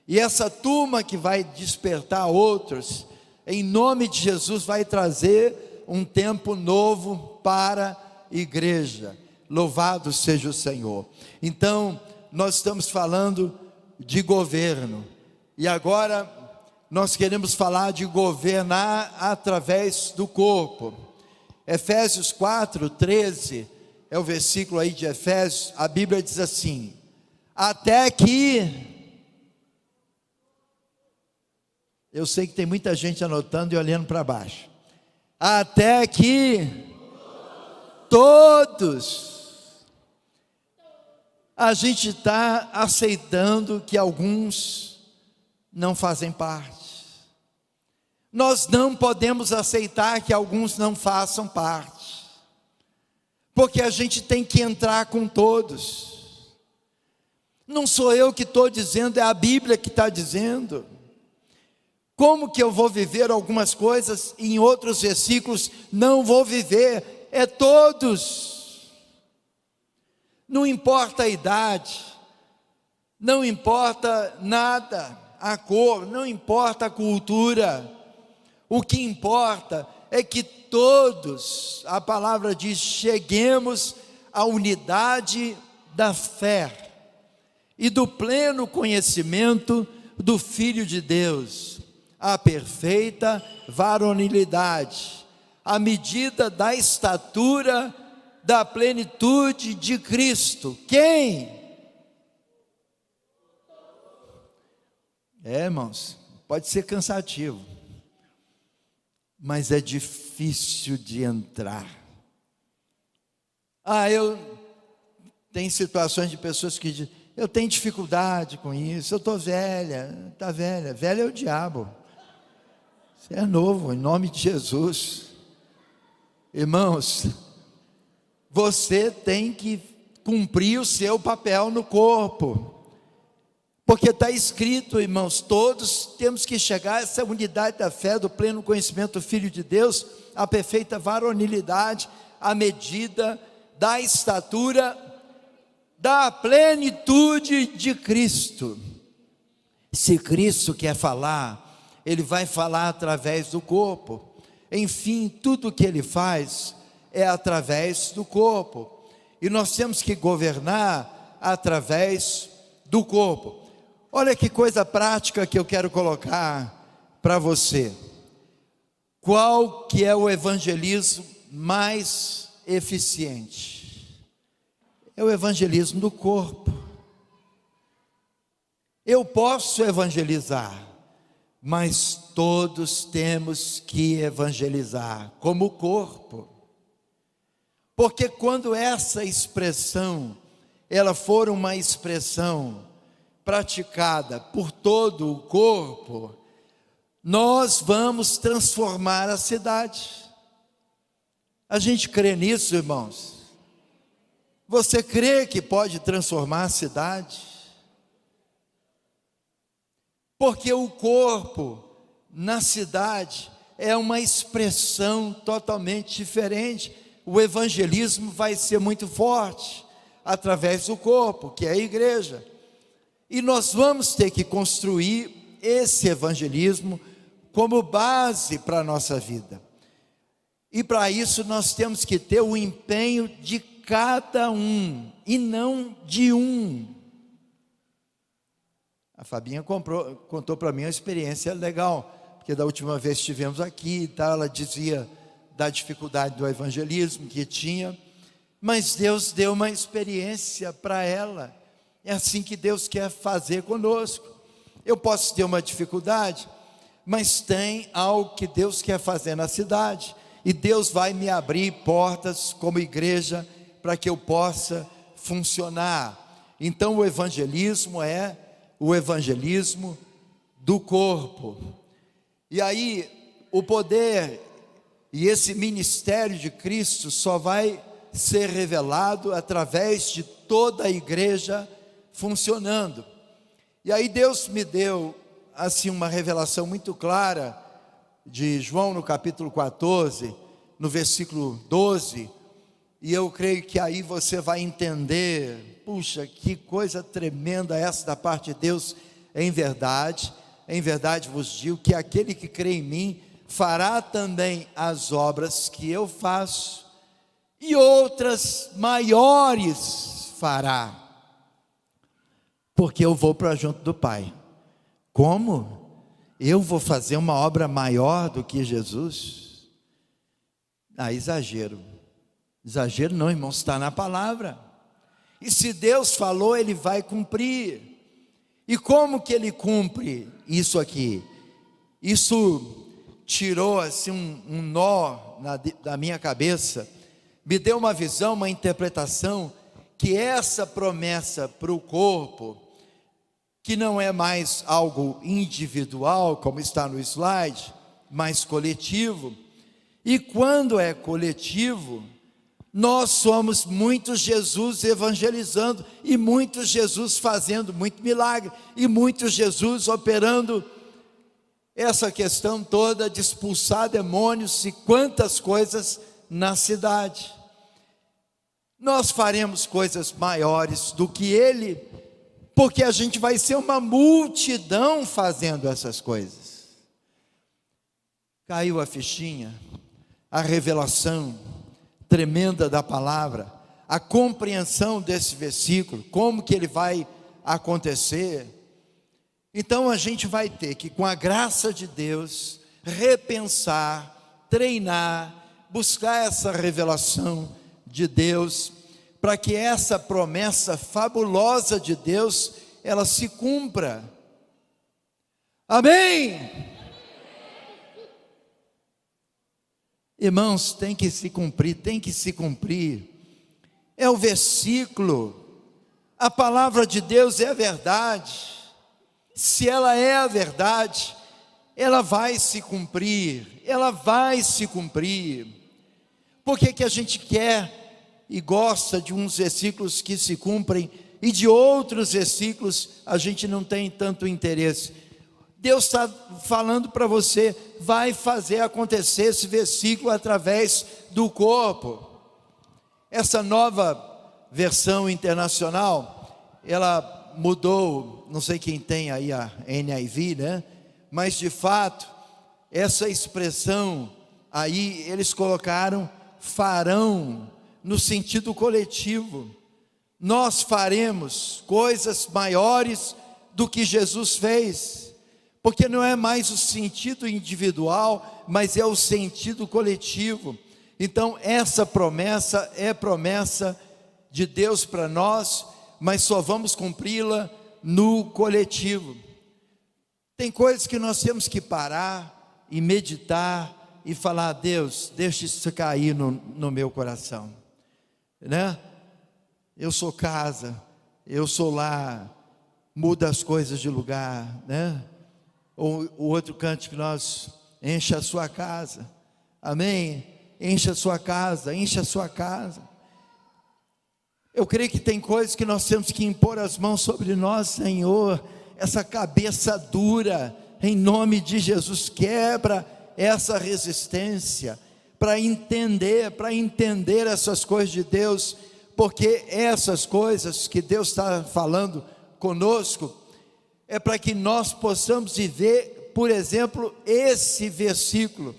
E essa turma que vai despertar outros, em nome de Jesus, vai trazer um tempo novo para a igreja. Louvado seja o Senhor. Então, nós estamos falando de governo, e agora nós queremos falar de governar através do corpo. Efésios 4:13 é o versículo aí de Efésios. A Bíblia diz assim: até que, eu sei que tem muita gente anotando e olhando para baixo, até que todos. A gente está aceitando que alguns não fazem parte. Nós não podemos aceitar que alguns não façam parte, porque a gente tem que entrar com todos. Não sou eu que estou dizendo, é a Bíblia que está dizendo. Como que eu vou viver algumas coisas e em outros versículos não vou viver? É todos. Não importa a idade, não importa nada, a cor, não importa a cultura. O que importa é que todos, a palavra diz, cheguemos à unidade da fé e do pleno conhecimento do Filho de Deus, a perfeita varonilidade, à medida da estatura da plenitude de Cristo. Quem? Irmãos, pode ser cansativo, mas é difícil de entrar. Eu tenho situações de pessoas que dizem, eu tenho dificuldade com isso, eu estou velha. Está velha, velha é o diabo. Você é novo, em nome de Jesus. Irmãos, você tem que cumprir o seu papel no corpo, porque está escrito, irmãos, todos temos que chegar a essa unidade da fé, do pleno conhecimento do Filho de Deus, a perfeita varonilidade, à medida da estatura da plenitude de Cristo. Se Cristo quer falar, Ele vai falar através do corpo. Enfim, tudo que Ele faz é através do corpo, e nós temos que governar através do corpo. Olha que coisa prática que eu quero colocar para você. Qual que é o evangelismo mais eficiente? É o evangelismo do corpo. Eu posso evangelizar, mas todos temos que evangelizar como corpo. Porque quando essa expressão, ela for uma expressão praticada por todo o corpo, nós vamos transformar a cidade. A gente crê nisso, irmãos? Você crê que pode transformar a cidade? Porque o corpo na cidade é uma expressão totalmente diferente. O evangelismo vai ser muito forte através do corpo, que é a igreja. E nós vamos ter que construir esse evangelismo como base para a nossa vida. E para isso nós temos que ter o empenho de cada um, e não de um. A Fabinha contou para mim uma experiência legal, porque da última vez que estivemos aqui, ela dizia da dificuldade do evangelismo que tinha, mas Deus deu uma experiência para ela. É assim que Deus quer fazer conosco. Eu posso ter uma dificuldade, mas tem algo que Deus quer fazer na cidade, e Deus vai me abrir portas como igreja, para que eu possa funcionar. Então o evangelismo é o evangelismo do corpo. E aí o poder e esse ministério de Cristo só vai ser revelado através de toda a igreja funcionando. E aí Deus me deu assim uma revelação muito clara de João no capítulo 14, no versículo 12, e eu creio que aí você vai entender, puxa, que coisa tremenda essa da parte de Deus. Em verdade vos digo que aquele que crê em mim fará também as obras que eu faço, e outras maiores fará, porque eu vou para junto do Pai. Como? Eu vou fazer uma obra maior do que Jesus? Exagero não, irmãos, está na palavra, e se Deus falou, Ele vai cumprir. E como que Ele cumpre isso aqui? Isso tirou assim um nó da minha cabeça, me deu uma visão, uma interpretação, que essa promessa para o corpo, que não é mais algo individual, como está no slide, mas coletivo. E quando é coletivo, nós somos muitos Jesus evangelizando, e muitos Jesus fazendo muito milagre, e muitos Jesus operando essa questão toda de expulsar demônios e quantas coisas na cidade. Nós faremos coisas maiores do que Ele, porque a gente vai ser uma multidão fazendo essas coisas. Caiu a fichinha, a revelação tremenda da palavra, a compreensão desse versículo, como que ele vai acontecer. Então a gente vai ter que, com a graça de Deus, repensar, treinar, buscar essa revelação de Deus, para que essa promessa fabulosa de Deus, ela se cumpra. Amém? Irmãos, tem que se cumprir. É o versículo. A palavra de Deus é a verdade. Se ela é a verdade, ela vai se cumprir. Por que a gente quer e gosta de uns versículos que se cumprem, e de outros versículos a gente não tem tanto interesse? Deus está falando para você, vai fazer acontecer esse versículo através do corpo. Essa nova versão internacional, ela mudou, não sei quem tem aí a NIV, né? Mas de fato, essa expressão aí, eles colocaram farão, no sentido coletivo. Nós faremos coisas maiores do que Jesus fez, porque não é mais o sentido individual, mas é o sentido coletivo. Então essa promessa é promessa de Deus para nós, mas só vamos cumpri-la no coletivo. Tem coisas que nós temos que parar e meditar e falar: Deus, deixa isso cair no meu coração, né? Eu sou casa, eu sou lar, muda as coisas de lugar, né? Ou o outro canto que nós, encha a sua casa, amém? Encha a sua casa, encha a sua casa. Eu creio que tem coisas que nós temos que impor as mãos sobre nós, Senhor. Essa cabeça dura, em nome de Jesus, quebra essa resistência, para entender essas coisas de Deus, porque essas coisas que Deus está falando conosco, é para que nós possamos viver, por exemplo, esse versículo.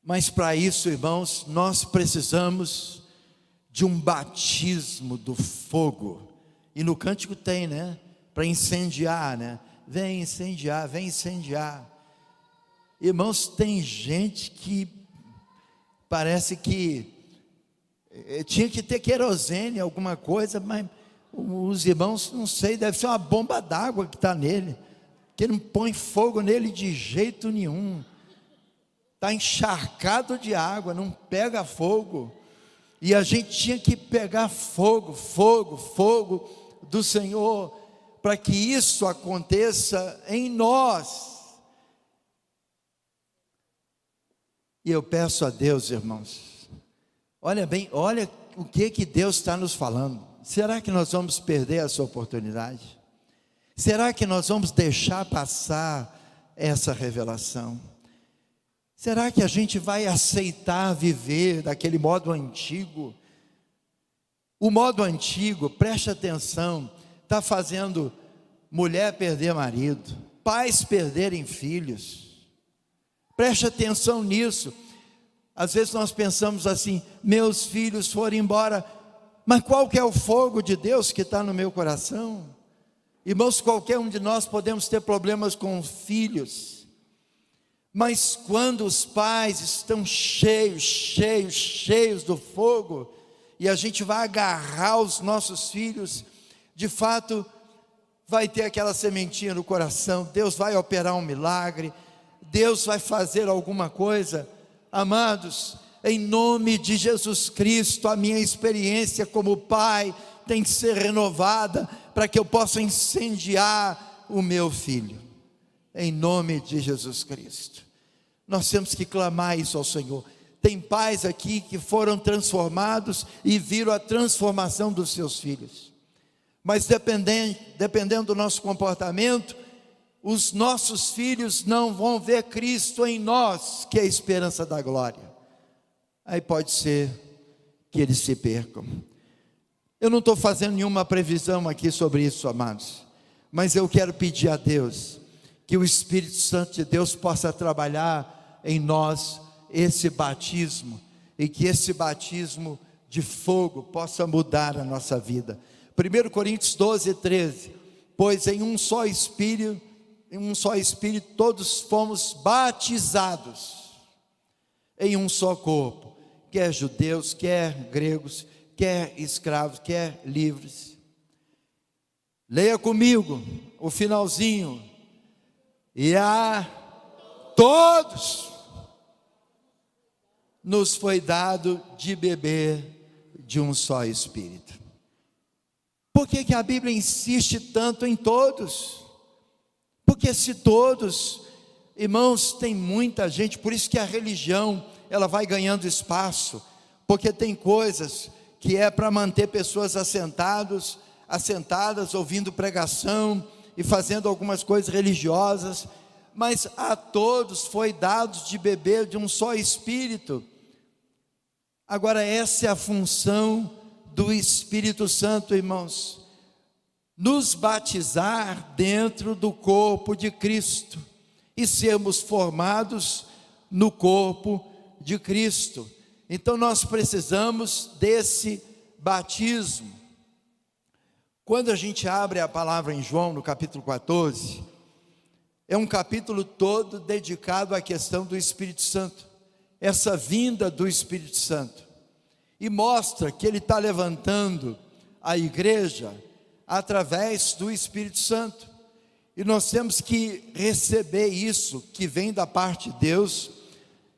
Mas para isso, irmãos, nós precisamos de um batismo do fogo. E no cântico tem, né? Para incendiar, né? Vem incendiar, vem incendiar. Irmãos, tem gente que parece que tinha que ter querosene, alguma coisa, mas Os irmãos, não sei, deve ser uma bomba d'água que está nele, que não põe fogo nele de jeito nenhum. Está encharcado de água, não pega fogo. E a gente tinha que pegar fogo do Senhor, para que isso aconteça em nós. E eu peço a Deus, irmãos, olha bem, olha o que Deus está nos falando. Será que nós vamos perder essa oportunidade? Será que nós vamos deixar passar essa revelação? Será que a gente vai aceitar viver daquele modo antigo? O modo antigo, preste atenção, está fazendo mulher perder marido, pais perderem filhos. Preste atenção nisso. Às vezes nós pensamos assim: meus filhos foram embora, mas qual que é o fogo de Deus que está no meu coração? Irmãos, qualquer um de nós podemos ter problemas com filhos, mas quando os pais estão cheios do fogo, e a gente vai agarrar os nossos filhos, de fato, vai ter aquela sementinha no coração, Deus vai operar um milagre, Deus vai fazer alguma coisa. Amados, em nome de Jesus Cristo, a minha experiência como pai tem que ser renovada, para que eu possa incendiar o meu filho, em nome de Jesus Cristo. Nós temos que clamar isso ao Senhor. Tem pais aqui que foram transformados e viram a transformação dos seus filhos, mas dependendo do nosso comportamento, os nossos filhos não vão ver Cristo em nós, que é a esperança da glória. Aí pode ser que eles se percam. Eu não estou fazendo nenhuma previsão aqui sobre isso, amados, mas eu quero pedir a Deus que o Espírito Santo de Deus possa trabalhar em nós esse batismo, e que esse batismo de fogo possa mudar a nossa vida. 1 Coríntios 12, 13, pois em um só Espírito todos fomos batizados, em um só corpo, quer judeus, quer gregos, quer escravos, quer livres. Leia comigo o finalzinho: e a todos nos foi dado de beber de um só Espírito. Por que a Bíblia insiste tanto em todos? Porque se todos, irmãos, tem muita gente, por isso que a religião, ela vai ganhando espaço, porque tem coisas que é para manter pessoas assentadas, ouvindo pregação e fazendo algumas coisas religiosas, mas a todos foi dado de beber de um só Espírito. Agora, essa é a função do Espírito Santo, irmãos, nos batizar dentro do corpo de Cristo e sermos formados no corpo de Cristo. Então nós precisamos desse batismo. Quando a gente abre a palavra em João, no capítulo 14, é um capítulo todo dedicado à questão do Espírito Santo, essa vinda do Espírito Santo, e mostra que ele está levantando a igreja através do Espírito Santo, e nós temos que receber isso que vem da parte de Deus,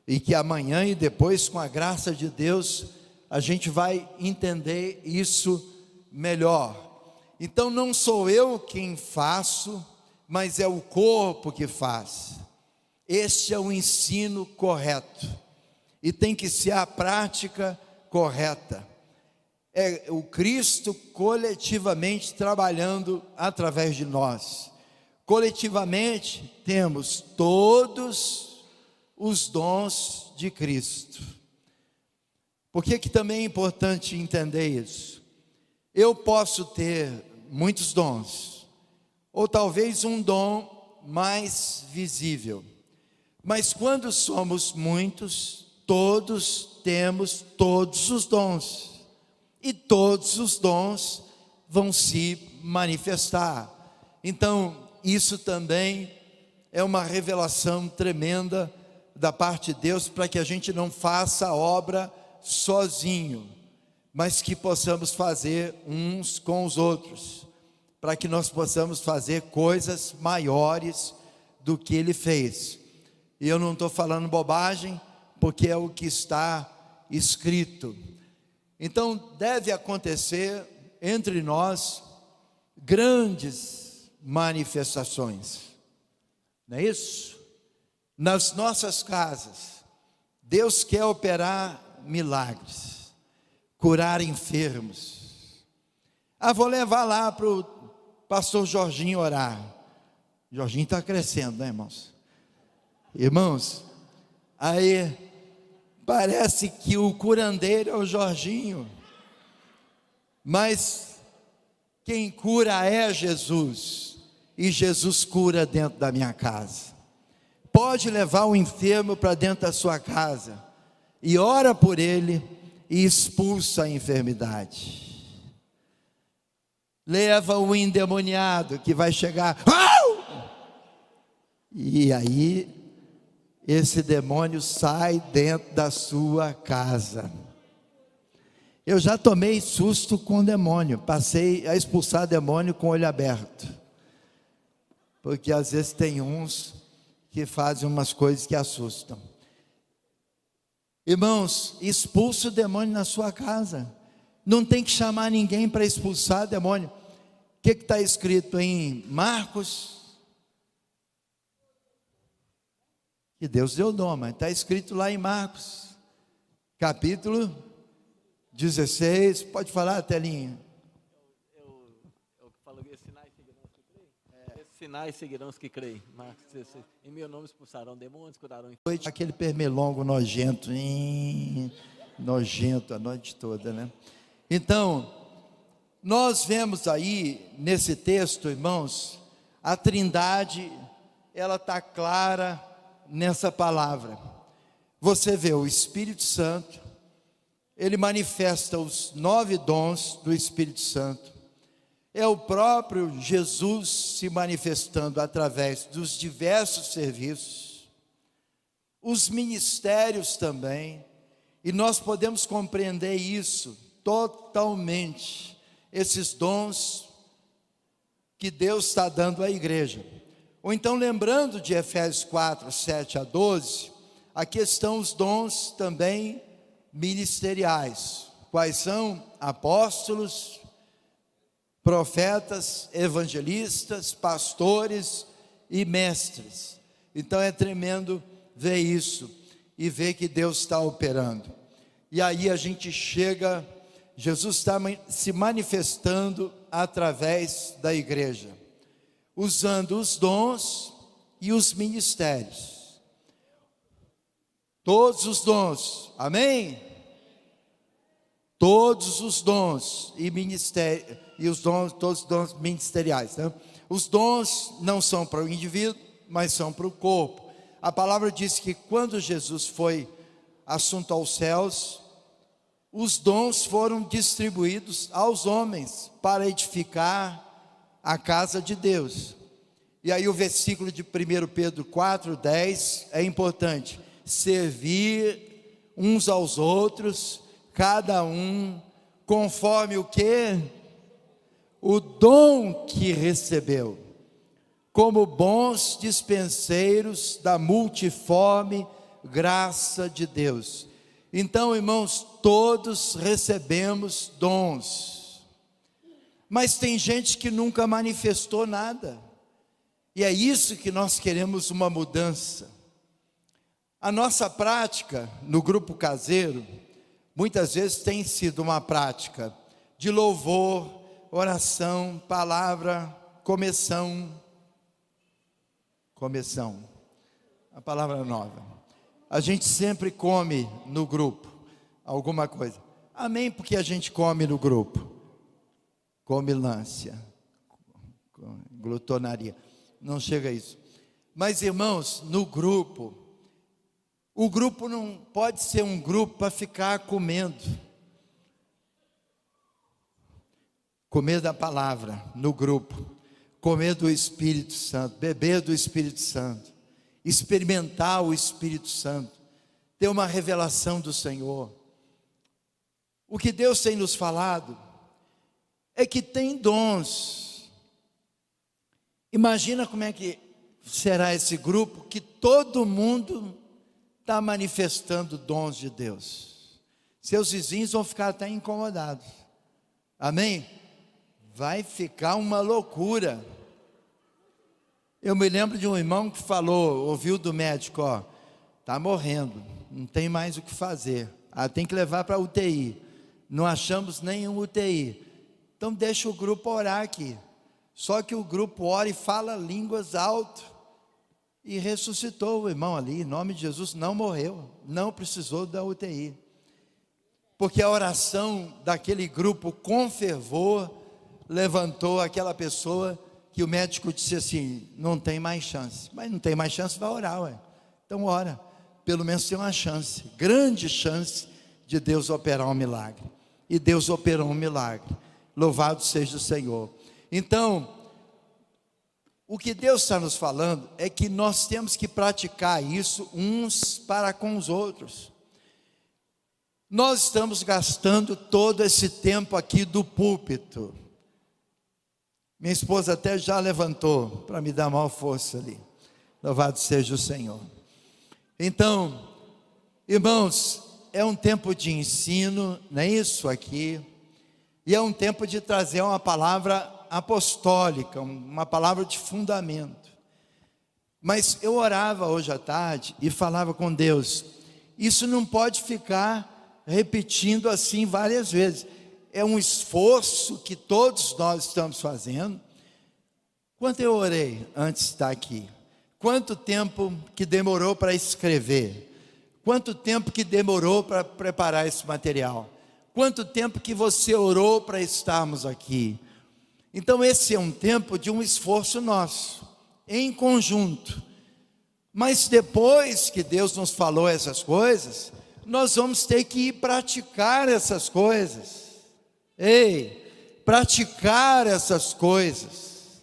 e que amanhã e depois, com a graça de Deus, a gente vai entender isso melhor. Então não sou eu quem faço, mas é o corpo que faz. Este é o ensino correto, e tem que ser a prática correta. É o Cristo coletivamente trabalhando através de nós. Coletivamente temos todos os dons de Cristo. Por que também é importante entender isso? Eu posso ter muitos dons, ou talvez um dom mais visível, mas quando somos muitos, todos temos todos os dons, e todos os dons vão se manifestar. Então isso também é uma revelação tremenda da parte de Deus, para que a gente não faça a obra sozinho. mas que possamos fazer uns com os outros, para que nós possamos fazer coisas maiores do que ele fez. E eu não estou falando bobagem, porque é o que está escrito. Então deve acontecer entre nós grandes manifestações, não é isso? Nas nossas casas, Deus quer operar milagres, curar enfermos. Vou levar lá para o pastor Jorginho orar. Jorginho está crescendo, né, irmãos? Irmãos, aí parece que o curandeiro é o Jorginho, mas quem cura é Jesus, e Jesus cura dentro da minha casa. Pode levar o enfermo para dentro da sua casa, e ora por ele, e expulsa a enfermidade. Leva o endemoniado, que vai chegar, e aí esse demônio sai dentro da sua casa. Eu já tomei susto com demônio, passei a expulsar demônio com o olho aberto, porque às vezes tem uns que fazem umas coisas que assustam. Irmãos, expulse o demônio na sua casa, não tem que chamar ninguém para expulsar demônio. O que está escrito em Marcos? Que Deus deu dom, mas está escrito lá em Marcos, capítulo 16, pode falar, Telinha? Eu falo, esses sinais seguirão os que creem? Esses sinais seguirão os que creem. Marcos 16. Em meu nome expulsarão demônios, curarão. Aquele pernilongo nojento, nojento a noite toda, né? Então, nós vemos aí, nesse texto, irmãos, a Trindade, ela está clara nessa palavra. Você vê o Espírito Santo, ele manifesta os 9 dons do Espírito Santo. É o próprio Jesus se manifestando através dos diversos serviços, os ministérios também, e nós podemos compreender isso totalmente, esses dons que Deus está dando à igreja. Ou então, lembrando de Efésios 4, 7 a 12, aqui estão os dons também ministeriais. Quais são? Apóstolos, profetas, evangelistas, pastores e mestres. Então é tremendo ver isso e ver que Deus está operando. E aí a gente chega, Jesus está se manifestando através da igreja, usando os dons e os ministérios. Todos os dons, amém? Todos os dons e ministérios, e os dons, todos os dons ministeriais, né? Os dons não são para o indivíduo, mas são para o corpo. A palavra diz que quando Jesus foi assunto aos céus, os dons foram distribuídos aos homens para edificar a casa de Deus. E aí o versículo de 1 Pedro 4:10 é importante: servir uns aos outros, cada um conforme o que? O dom que recebeu, como bons dispenseiros da multiforme graça de Deus. Então, irmãos, todos recebemos dons, mas tem gente que nunca manifestou nada, e é isso que nós queremos, uma mudança. A nossa prática no grupo caseiro, muitas vezes tem sido uma prática de louvor, oração, palavra, começão, a palavra nova. A gente sempre come no grupo alguma coisa. Amém, porque a gente come no grupo. Comilância, glutonaria, não chega a isso. Mas, irmãos, no grupo, o grupo não pode ser um grupo para ficar comendo. Comer da palavra no grupo, comer do Espírito Santo, beber do Espírito Santo, experimentar o Espírito Santo, ter uma revelação do Senhor. o que Deus tem nos falado é que tem dons. Imagina como é que será esse grupo que todo mundo está manifestando dons de Deus. Seus vizinhos vão ficar até incomodados. Amém? Vai ficar uma loucura. Eu me lembro de um irmão que falou, ouviu do médico, está morrendo, não tem mais o que fazer. Tem que levar para a UTI. Não achamos nenhum UTI. Então deixa o grupo orar aqui. Só que o grupo ora e fala línguas alto. E ressuscitou o irmão ali, em nome de Jesus, não morreu, não precisou da UTI. Porque a oração daquele grupo com fervor levantou aquela pessoa que o médico disse assim, não tem mais chance. Mas não tem mais chance, vai orar, ué. Então ora, pelo menos tem uma chance, grande chance de Deus operar um milagre. E Deus operou um milagre. Louvado seja o Senhor. Então, o que Deus está nos falando é que nós temos que praticar isso uns para com os outros. Nós estamos gastando todo esse tempo aqui do púlpito. Minha esposa até já levantou para me dar maior força ali. Louvado seja o Senhor. Então, irmãos, é um tempo de ensino, não é isso aqui? E é um tempo de trazer uma palavra apostólica, uma palavra de fundamento. Mas eu orava hoje à tarde e falava com Deus, isso não pode ficar repetindo assim várias vezes. É um esforço que todos nós estamos fazendo. Quanto eu orei antes de estar aqui? Quanto tempo que demorou para escrever? Quanto tempo que demorou para preparar esse material? Quanto tempo que você orou para estarmos aqui? Então esse é um tempo de um esforço nosso, em conjunto. Mas depois que Deus nos falou essas coisas, nós vamos ter que praticar essas coisas. Praticar essas coisas.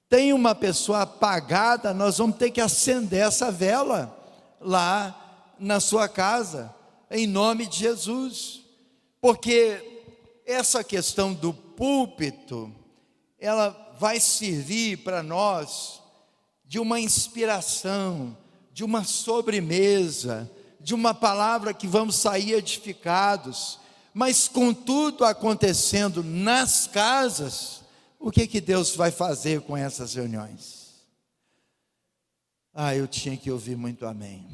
Tem uma pessoa apagada, nós vamos ter que acender essa vela lá na sua casa, em nome de Jesus. Porque essa questão do púlpito, ela vai servir para nós de uma inspiração, de uma sobremesa, de uma palavra que vamos sair edificados. Mas com tudo acontecendo nas casas, o que Deus vai fazer com essas reuniões? Eu tinha que ouvir muito amém.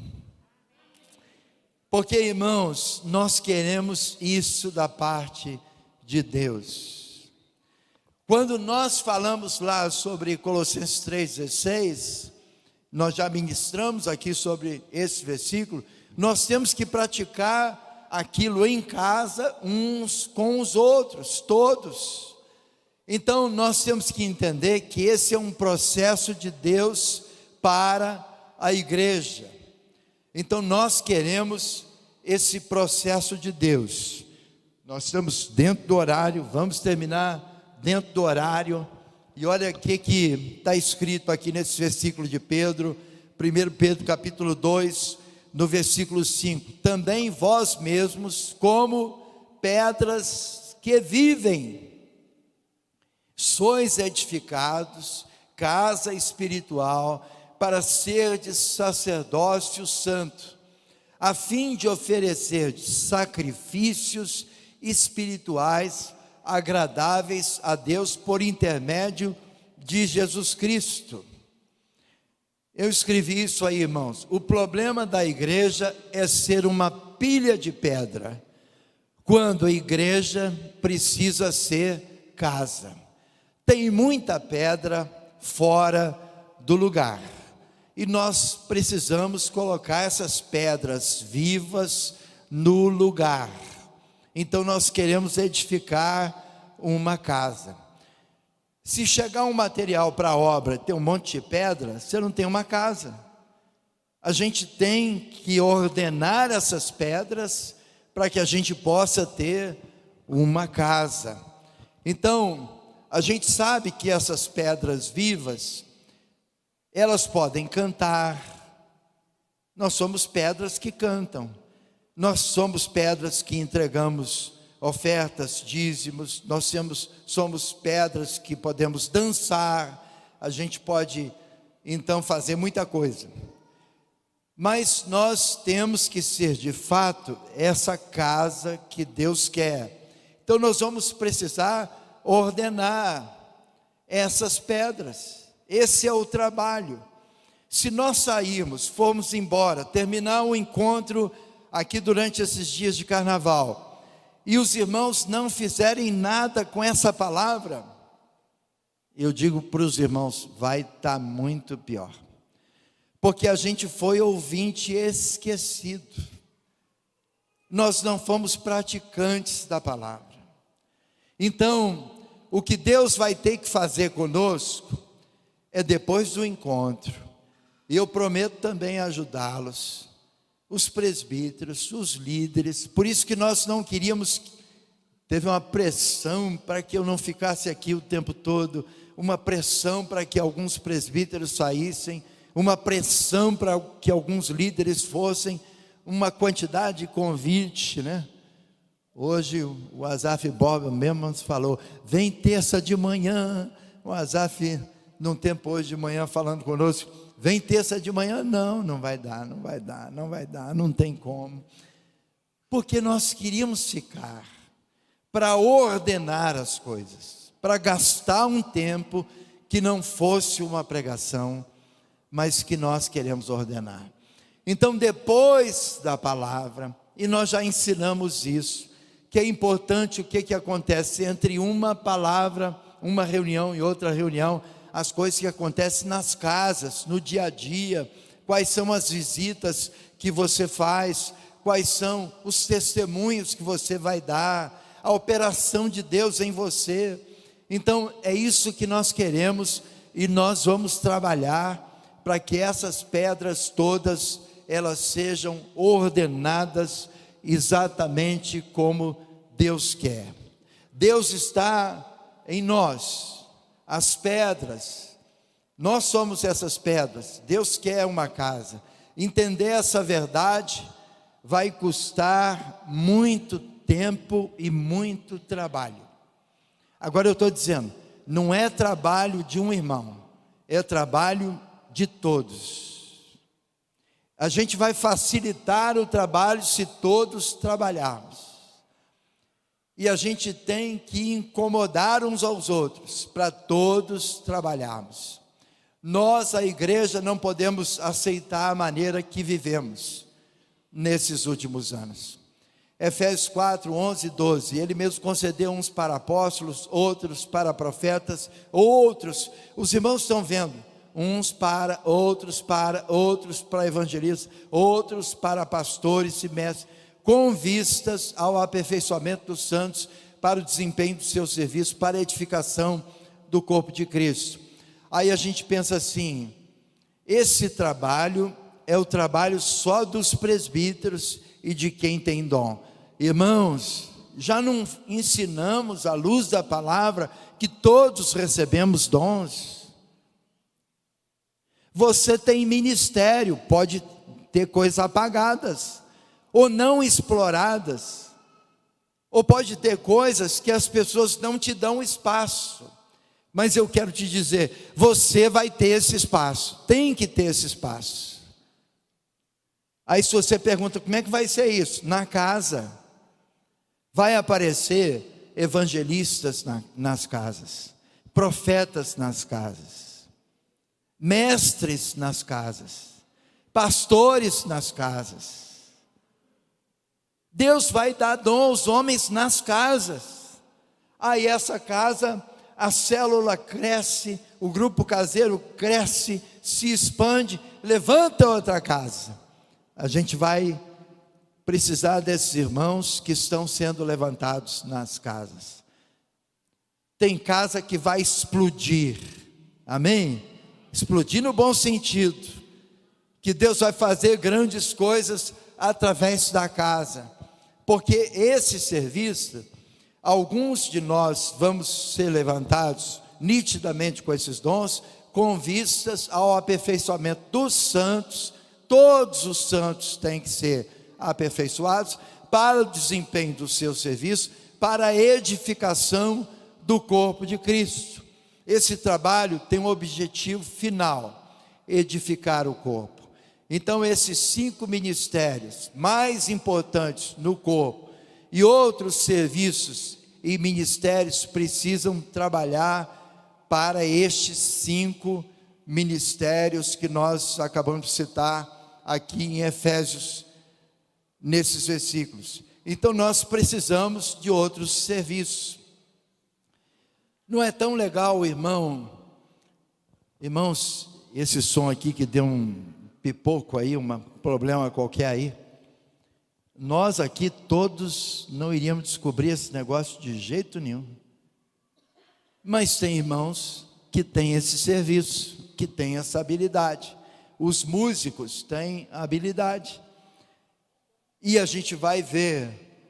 Porque, irmãos, nós queremos isso da parte de Deus. Quando nós falamos lá sobre Colossenses 3,16, nós já ministramos aqui sobre esse versículo, nós temos que praticar aquilo em casa, uns com os outros, todos. Então nós temos que entender que esse é um processo de Deus para a igreja. Então nós queremos esse processo de Deus. Nós estamos dentro do horário, vamos terminar dentro do horário. E olha o que está escrito aqui nesse versículo de Pedro, 1 Pedro capítulo 2, no versículo 5, também vós mesmos, como pedras que vivem, sois edificados, casa espiritual, para serdes sacerdócio santo, a fim de oferecer sacrifícios espirituais, agradáveis a Deus, por intermédio de Jesus Cristo. Eu escrevi isso aí, irmãos. O problema da igreja é ser uma pilha de pedra, quando a igreja precisa ser casa. Tem muita pedra fora do lugar, e nós precisamos colocar essas pedras vivas no lugar. Então nós queremos edificar uma casa. Se chegar um material para a obra e ter um monte de pedra, você não tem uma casa. A gente tem que ordenar essas pedras para que a gente possa ter uma casa. Então, a gente sabe que essas pedras vivas, elas podem cantar. Nós somos pedras que cantam. Nós somos pedras que entregamos ofertas, dízimos, nós somos pedras que podemos dançar, a gente pode então fazer muita coisa. Mas nós temos que ser de fato essa casa que Deus quer. Então nós vamos precisar ordenar essas pedras. Esse é o trabalho. Se nós sairmos, formos embora, terminar o encontro aqui durante esses dias de carnaval, e os irmãos não fizerem nada com essa palavra, eu digo para os irmãos, vai estar muito pior. Porque a gente foi ouvinte esquecido. Nós não fomos praticantes da palavra. Então, o que Deus vai ter que fazer conosco é depois do encontro. E eu prometo também ajudá-los, os presbíteros, os líderes. Por isso que nós não queríamos, teve uma pressão para que eu não ficasse aqui o tempo todo, uma pressão para que alguns presbíteros saíssem, uma pressão para que alguns líderes fossem, uma quantidade de convite, né? Hoje o Asaf Bob mesmo nos falou, vem terça de manhã. O Asaf, num tempo hoje de manhã, falando conosco, vem terça de manhã. Não vai dar, não tem como. Porque nós queríamos ficar para ordenar as coisas, para gastar um tempo que não fosse uma pregação, mas que nós queremos ordenar. Então, depois da palavra, e nós já ensinamos isso, que é importante o que acontece entre uma palavra, uma reunião e outra reunião, as coisas que acontecem nas casas, no dia a dia, quais são as visitas que você faz, quais são os testemunhos que você vai dar, a operação de Deus em você. Então é isso que nós queremos, e nós vamos trabalhar para que essas pedras todas, elas sejam ordenadas exatamente como Deus quer. Deus está em nós, as pedras, nós somos essas pedras. Deus quer uma casa. Entender essa verdade vai custar muito tempo e muito trabalho. Agora eu estou dizendo, não é trabalho de um irmão, é trabalho de todos. A gente vai facilitar o trabalho se todos trabalharmos. E a gente tem que incomodar uns aos outros, para todos trabalharmos. Nós, a igreja, não podemos aceitar a maneira que vivemos nesses últimos anos. Efésios 4, 11 e 12, ele mesmo concedeu uns para apóstolos, outros para profetas, outros, os irmãos estão vendo, uns para, outros para evangelistas, outros para pastores e mestres, com vistas ao aperfeiçoamento dos santos, para o desempenho do seu serviço, para a edificação do corpo de Cristo. Aí a gente pensa assim, esse trabalho é o trabalho só dos presbíteros e de quem tem dom. Irmãos, já não ensinamos à luz da palavra que todos recebemos dons? Você tem ministério, pode ter coisas apagadas, ou não exploradas, ou pode ter coisas que as pessoas não te dão espaço, mas eu quero te dizer, você vai ter esse espaço, tem que ter esse espaço. Aí se você pergunta, como é que vai ser isso? Na casa, vai aparecer evangelistas nas casas, profetas nas casas, mestres nas casas, pastores nas casas. Deus vai dar dom aos homens nas casas. Aí essa casa, a célula cresce, o grupo caseiro cresce, se expande, levanta outra casa. A gente vai precisar desses irmãos que estão sendo levantados nas casas. Tem casa que vai explodir, amém? Explodir no bom sentido, que Deus vai fazer grandes coisas através da casa, porque esse serviço, alguns de nós vamos ser levantados nitidamente com esses dons, com vistas ao aperfeiçoamento dos santos. Todos os santos têm que ser aperfeiçoados para o desempenho do seu serviço, para a edificação do corpo de Cristo. Esse trabalho tem um objetivo final: edificar o corpo. Então, esses 5 ministérios mais importantes no corpo e outros serviços e ministérios precisam trabalhar para estes 5 ministérios que nós acabamos de citar aqui em Efésios, nesses versículos. Então nós precisamos de outros serviços. Não é tão legal, irmãos, esse som aqui que deu um pipoco aí, um problema qualquer aí. Nós aqui todos não iríamos descobrir esse negócio de jeito nenhum. Mas tem irmãos que têm esse serviço, que têm essa habilidade. Os músicos têm a habilidade. E a gente vai ver,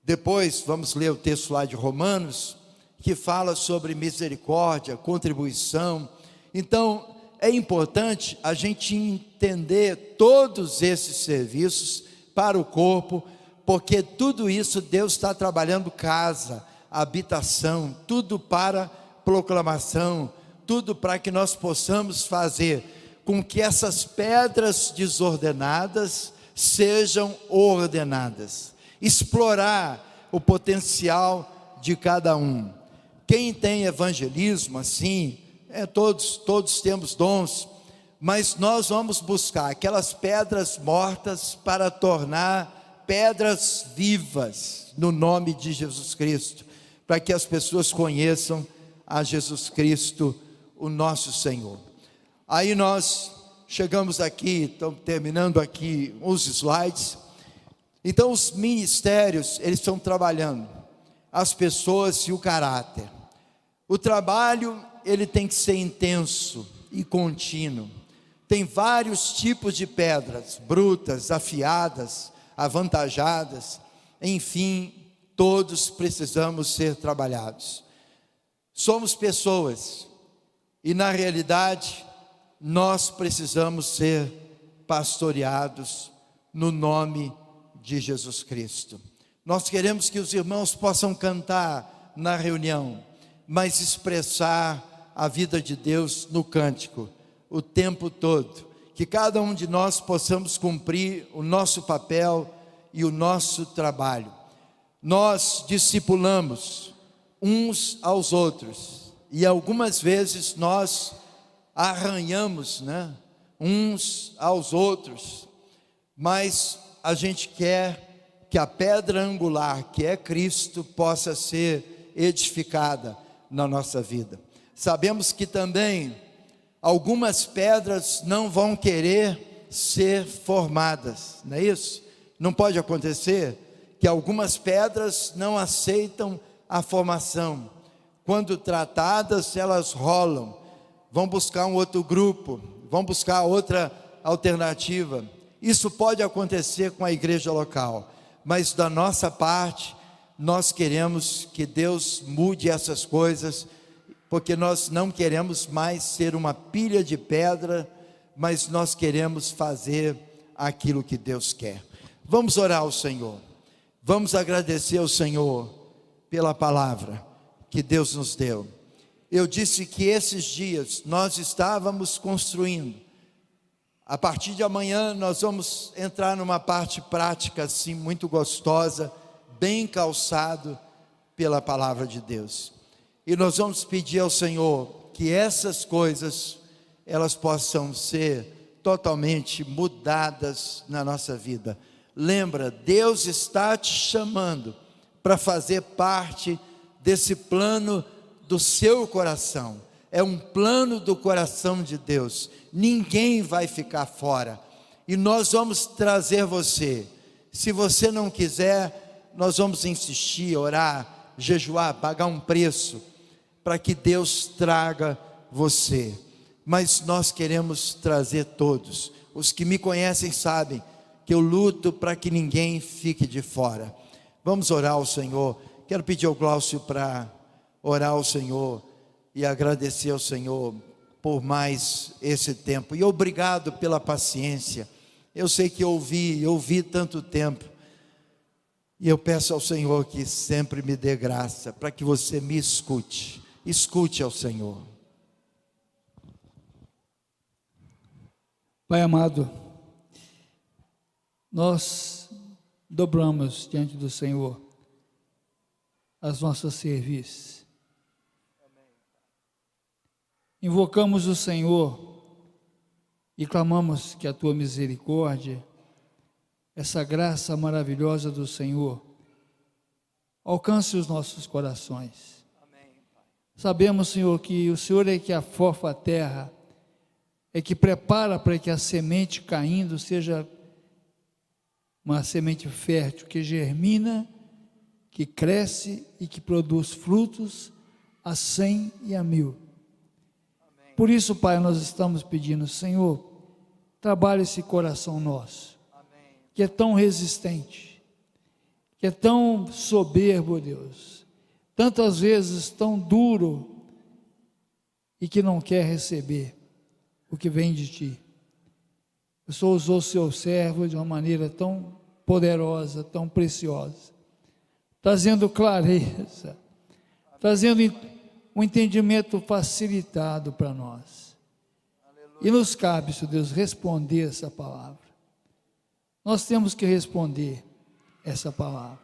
depois vamos ler o texto lá de Romanos, que fala sobre misericórdia, contribuição. Então, é importante a gente entender todos esses serviços para o corpo, porque tudo isso Deus está trabalhando: casa, habitação, tudo para proclamação, tudo para que nós possamos fazer com que essas pedras desordenadas sejam ordenadas, explorar o potencial de cada um. Quem tem evangelismo assim, todos temos dons, mas nós vamos buscar aquelas pedras mortas para tornar pedras vivas no nome de Jesus Cristo, para que as pessoas conheçam a Jesus Cristo, o nosso Senhor. Aí nós chegamos aqui, estamos terminando aqui os slides. Então os ministérios, eles estão trabalhando as pessoas e o caráter. O trabalho, ele tem que ser intenso e contínuo. Tem vários tipos de pedras, brutas, afiadas, avantajadas, enfim, todos precisamos ser trabalhados. Somos pessoas, e na realidade, nós precisamos ser pastoreados no nome de Jesus Cristo. Nós queremos que os irmãos possam cantar na reunião, mas expressar a vida de Deus no cântico, o tempo todo, que cada um de nós possamos cumprir o nosso papel e o nosso trabalho. Nós discipulamos uns aos outros, e algumas vezes nós arranhamos, uns aos outros, mas a gente quer que a pedra angular, que é Cristo, possa ser edificada na nossa vida. Sabemos que também algumas pedras não vão querer ser formadas, não é isso? Não pode acontecer que algumas pedras não aceitam a formação. Quando tratadas, elas rolam, vão buscar um outro grupo, vão buscar outra alternativa. Isso pode acontecer com a igreja local, mas da nossa parte, nós queremos que Deus mude essas coisas, porque nós não queremos mais ser uma pilha de pedra, mas nós queremos fazer aquilo que Deus quer. Vamos orar ao Senhor, vamos agradecer ao Senhor pela palavra que Deus nos deu. Eu disse que esses dias nós estávamos construindo. A partir de amanhã nós vamos entrar numa parte prática assim muito gostosa, bem calçado pela palavra de Deus. E nós vamos pedir ao Senhor que essas coisas elas possam ser totalmente mudadas na nossa vida. Lembra, Deus está te chamando para fazer parte desse plano do seu coração. É um plano do coração de Deus. Ninguém vai ficar fora. E nós vamos trazer você. Se você não quiser, nós vamos insistir, orar, jejuar, pagar um preço, para que Deus traga você. Mas nós queremos trazer todos. Os que me conhecem sabem que eu luto para que ninguém fique de fora. Vamos orar ao Senhor. Quero pedir ao Glaucio para orar ao Senhor e agradecer ao Senhor por mais esse tempo. E obrigado pela paciência. Eu sei que ouvi tanto tempo, E eu peço ao Senhor que sempre me dê graça, para que você me escute. Escute ao Senhor. Pai amado, nós dobramos diante do Senhor as nossas serviços. Invocamos o Senhor e clamamos que a tua misericórdia, essa graça maravilhosa do Senhor, alcance os nossos corações. Sabemos, Senhor, que o Senhor é que afofa a terra, é que prepara para que a semente caindo seja uma semente fértil, que germina, que cresce e que produz frutos a 100 e a 1000. Por isso, Pai, nós estamos pedindo, Senhor, trabalhe esse coração nosso, que é tão resistente, que é tão soberbo, Deus, tantas vezes tão duro, e que não quer receber o que vem de Ti. O Senhor usou o seu servo de uma maneira tão poderosa, tão preciosa, trazendo clareza, trazendo um entendimento facilitado para nós. E nos cabe, Senhor Deus, responder essa palavra. Nós temos que responder essa palavra.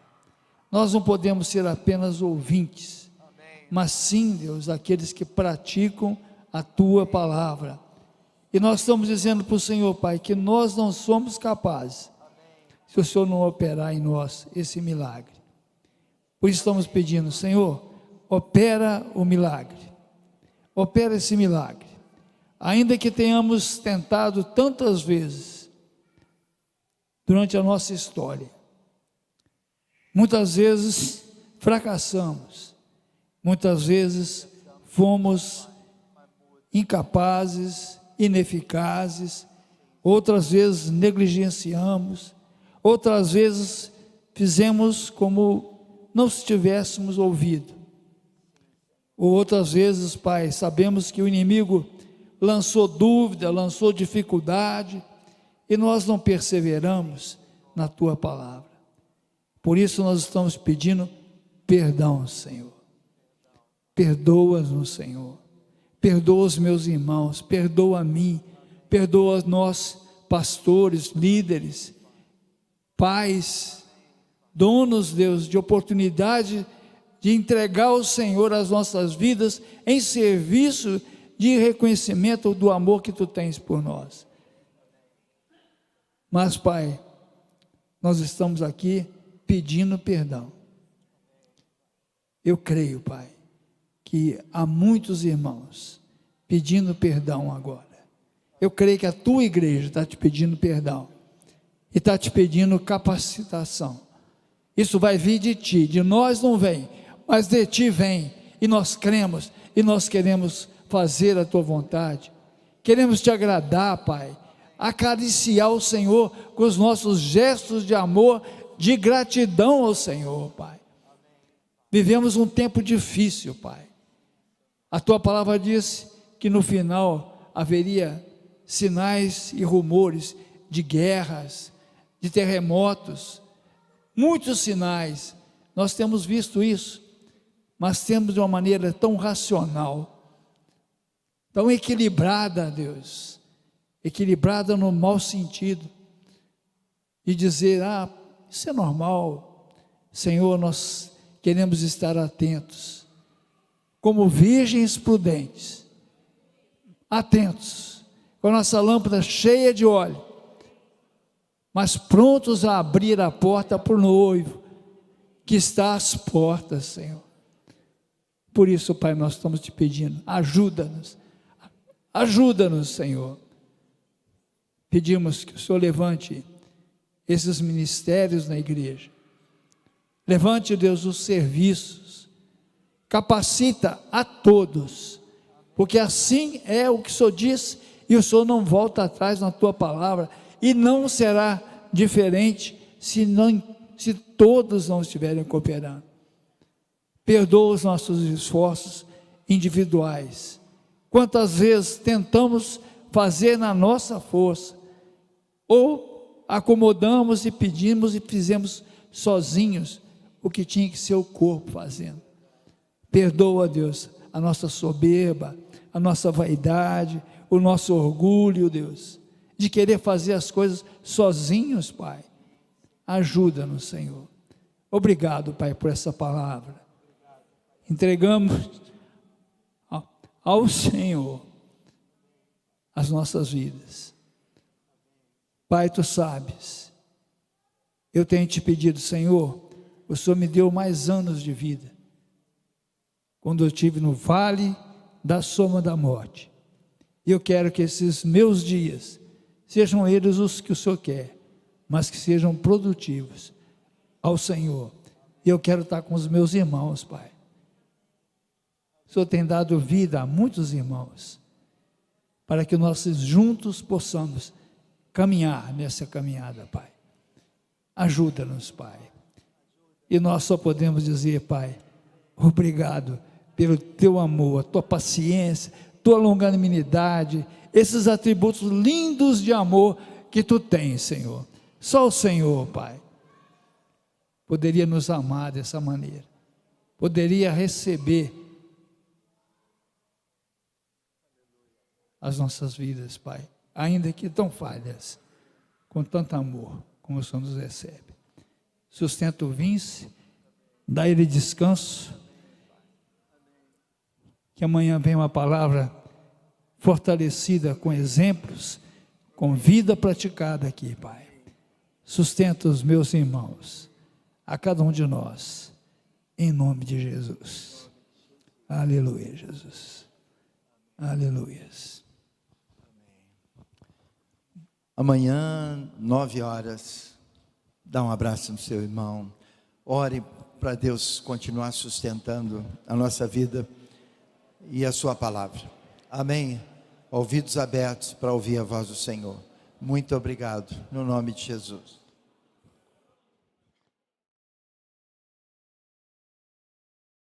Nós não podemos ser apenas ouvintes, mas sim, Deus, aqueles que praticam a Tua palavra. E nós estamos dizendo para o Senhor, Pai, que nós não somos capazes, se o Senhor não operar em nós esse milagre. Por isso estamos pedindo, Senhor, opera o milagre, opera esse milagre. Ainda que tenhamos tentado tantas vezes, durante a nossa história, muitas vezes fracassamos, muitas vezes fomos incapazes, ineficazes, outras vezes negligenciamos, outras vezes fizemos como não se tivéssemos ouvido, ou outras vezes, Pai, sabemos que o inimigo lançou dúvida, lançou dificuldade, e nós não perseveramos na Tua palavra. Por isso nós estamos pedindo perdão, Senhor. Perdoa-nos, Senhor. Perdoa os meus irmãos, perdoa a mim, perdoa nós, pastores, líderes, pais, donos, Deus, de oportunidade de entregar ao Senhor as nossas vidas em serviço de reconhecimento do amor que Tu tens por nós. Mas, Pai, nós estamos aqui pedindo perdão. Eu creio, Pai, que há muitos irmãos pedindo perdão agora. Eu creio que a Tua igreja está te pedindo perdão e está te pedindo capacitação. Isso vai vir de Ti, de nós não vem, mas de Ti vem, e nós cremos, e nós queremos fazer a Tua vontade, queremos Te agradar, Pai, acariciar o Senhor com os nossos gestos de amor, de gratidão ao Senhor, Pai. Vivemos um tempo difícil, Pai. A Tua palavra diz que no final haveria sinais e rumores de guerras, de terremotos, muitos sinais. Nós temos visto isso, mas temos de uma maneira tão racional, tão equilibrada, Deus, equilibrada no mau sentido, e dizer, isso é normal. Senhor, nós queremos estar atentos, como virgens prudentes, atentos, com a nossa lâmpada cheia de óleo, mas prontos a abrir a porta para o noivo, que está às portas, Senhor. Por isso, Pai, nós estamos te pedindo, ajuda-nos, Senhor. Pedimos que o Senhor levante esses ministérios na igreja, levante, Deus, os serviços, capacita a todos, porque assim é o que o Senhor diz, e o Senhor não volta atrás na Tua palavra, e não será diferente se todos não estiverem cooperando. Perdoa os nossos esforços individuais. Quantas vezes tentamos fazer na nossa força, ou acomodamos e pedimos e fizemos sozinhos o que tinha que ser o corpo fazendo. Perdoa, Deus, a nossa soberba, a nossa vaidade, o nosso orgulho, Deus, de querer fazer as coisas sozinhos, Pai. Ajuda-nos, Senhor. Obrigado, Pai, por essa palavra. Entregamos ao Senhor as nossas vidas. Pai, Tu sabes, eu tenho te pedido, Senhor, o Senhor me deu mais anos de vida, quando eu estive no vale da sombra da morte, e eu quero que esses meus dias, sejam eles os que o Senhor quer, mas que sejam produtivos ao Senhor, e eu quero estar com os meus irmãos, Pai. O Senhor tem dado vida a muitos irmãos, para que nós juntos possamos caminhar nessa caminhada, Pai. Ajuda-nos, Pai. E nós só podemos dizer, Pai, obrigado pelo Teu amor, a Tua paciência, Tua longanimidade, esses atributos lindos de amor que Tu tens, Senhor. Só o Senhor, Pai, poderia nos amar dessa maneira, poderia receber as nossas vidas, Pai, ainda que tão falhas, com tanto amor, como o Senhor nos recebe. Sustenta o Vince, dá ele descanso, que amanhã venha uma palavra fortalecida com exemplos, com vida praticada aqui, Pai. Sustenta os meus irmãos, a cada um de nós, em nome de Jesus. Aleluia, Jesus. Aleluia. Amanhã, 9h, dá um abraço no seu irmão, ore para Deus continuar sustentando a nossa vida e a sua palavra. Amém? Ouvidos abertos para ouvir a voz do Senhor. Muito obrigado, no nome de Jesus.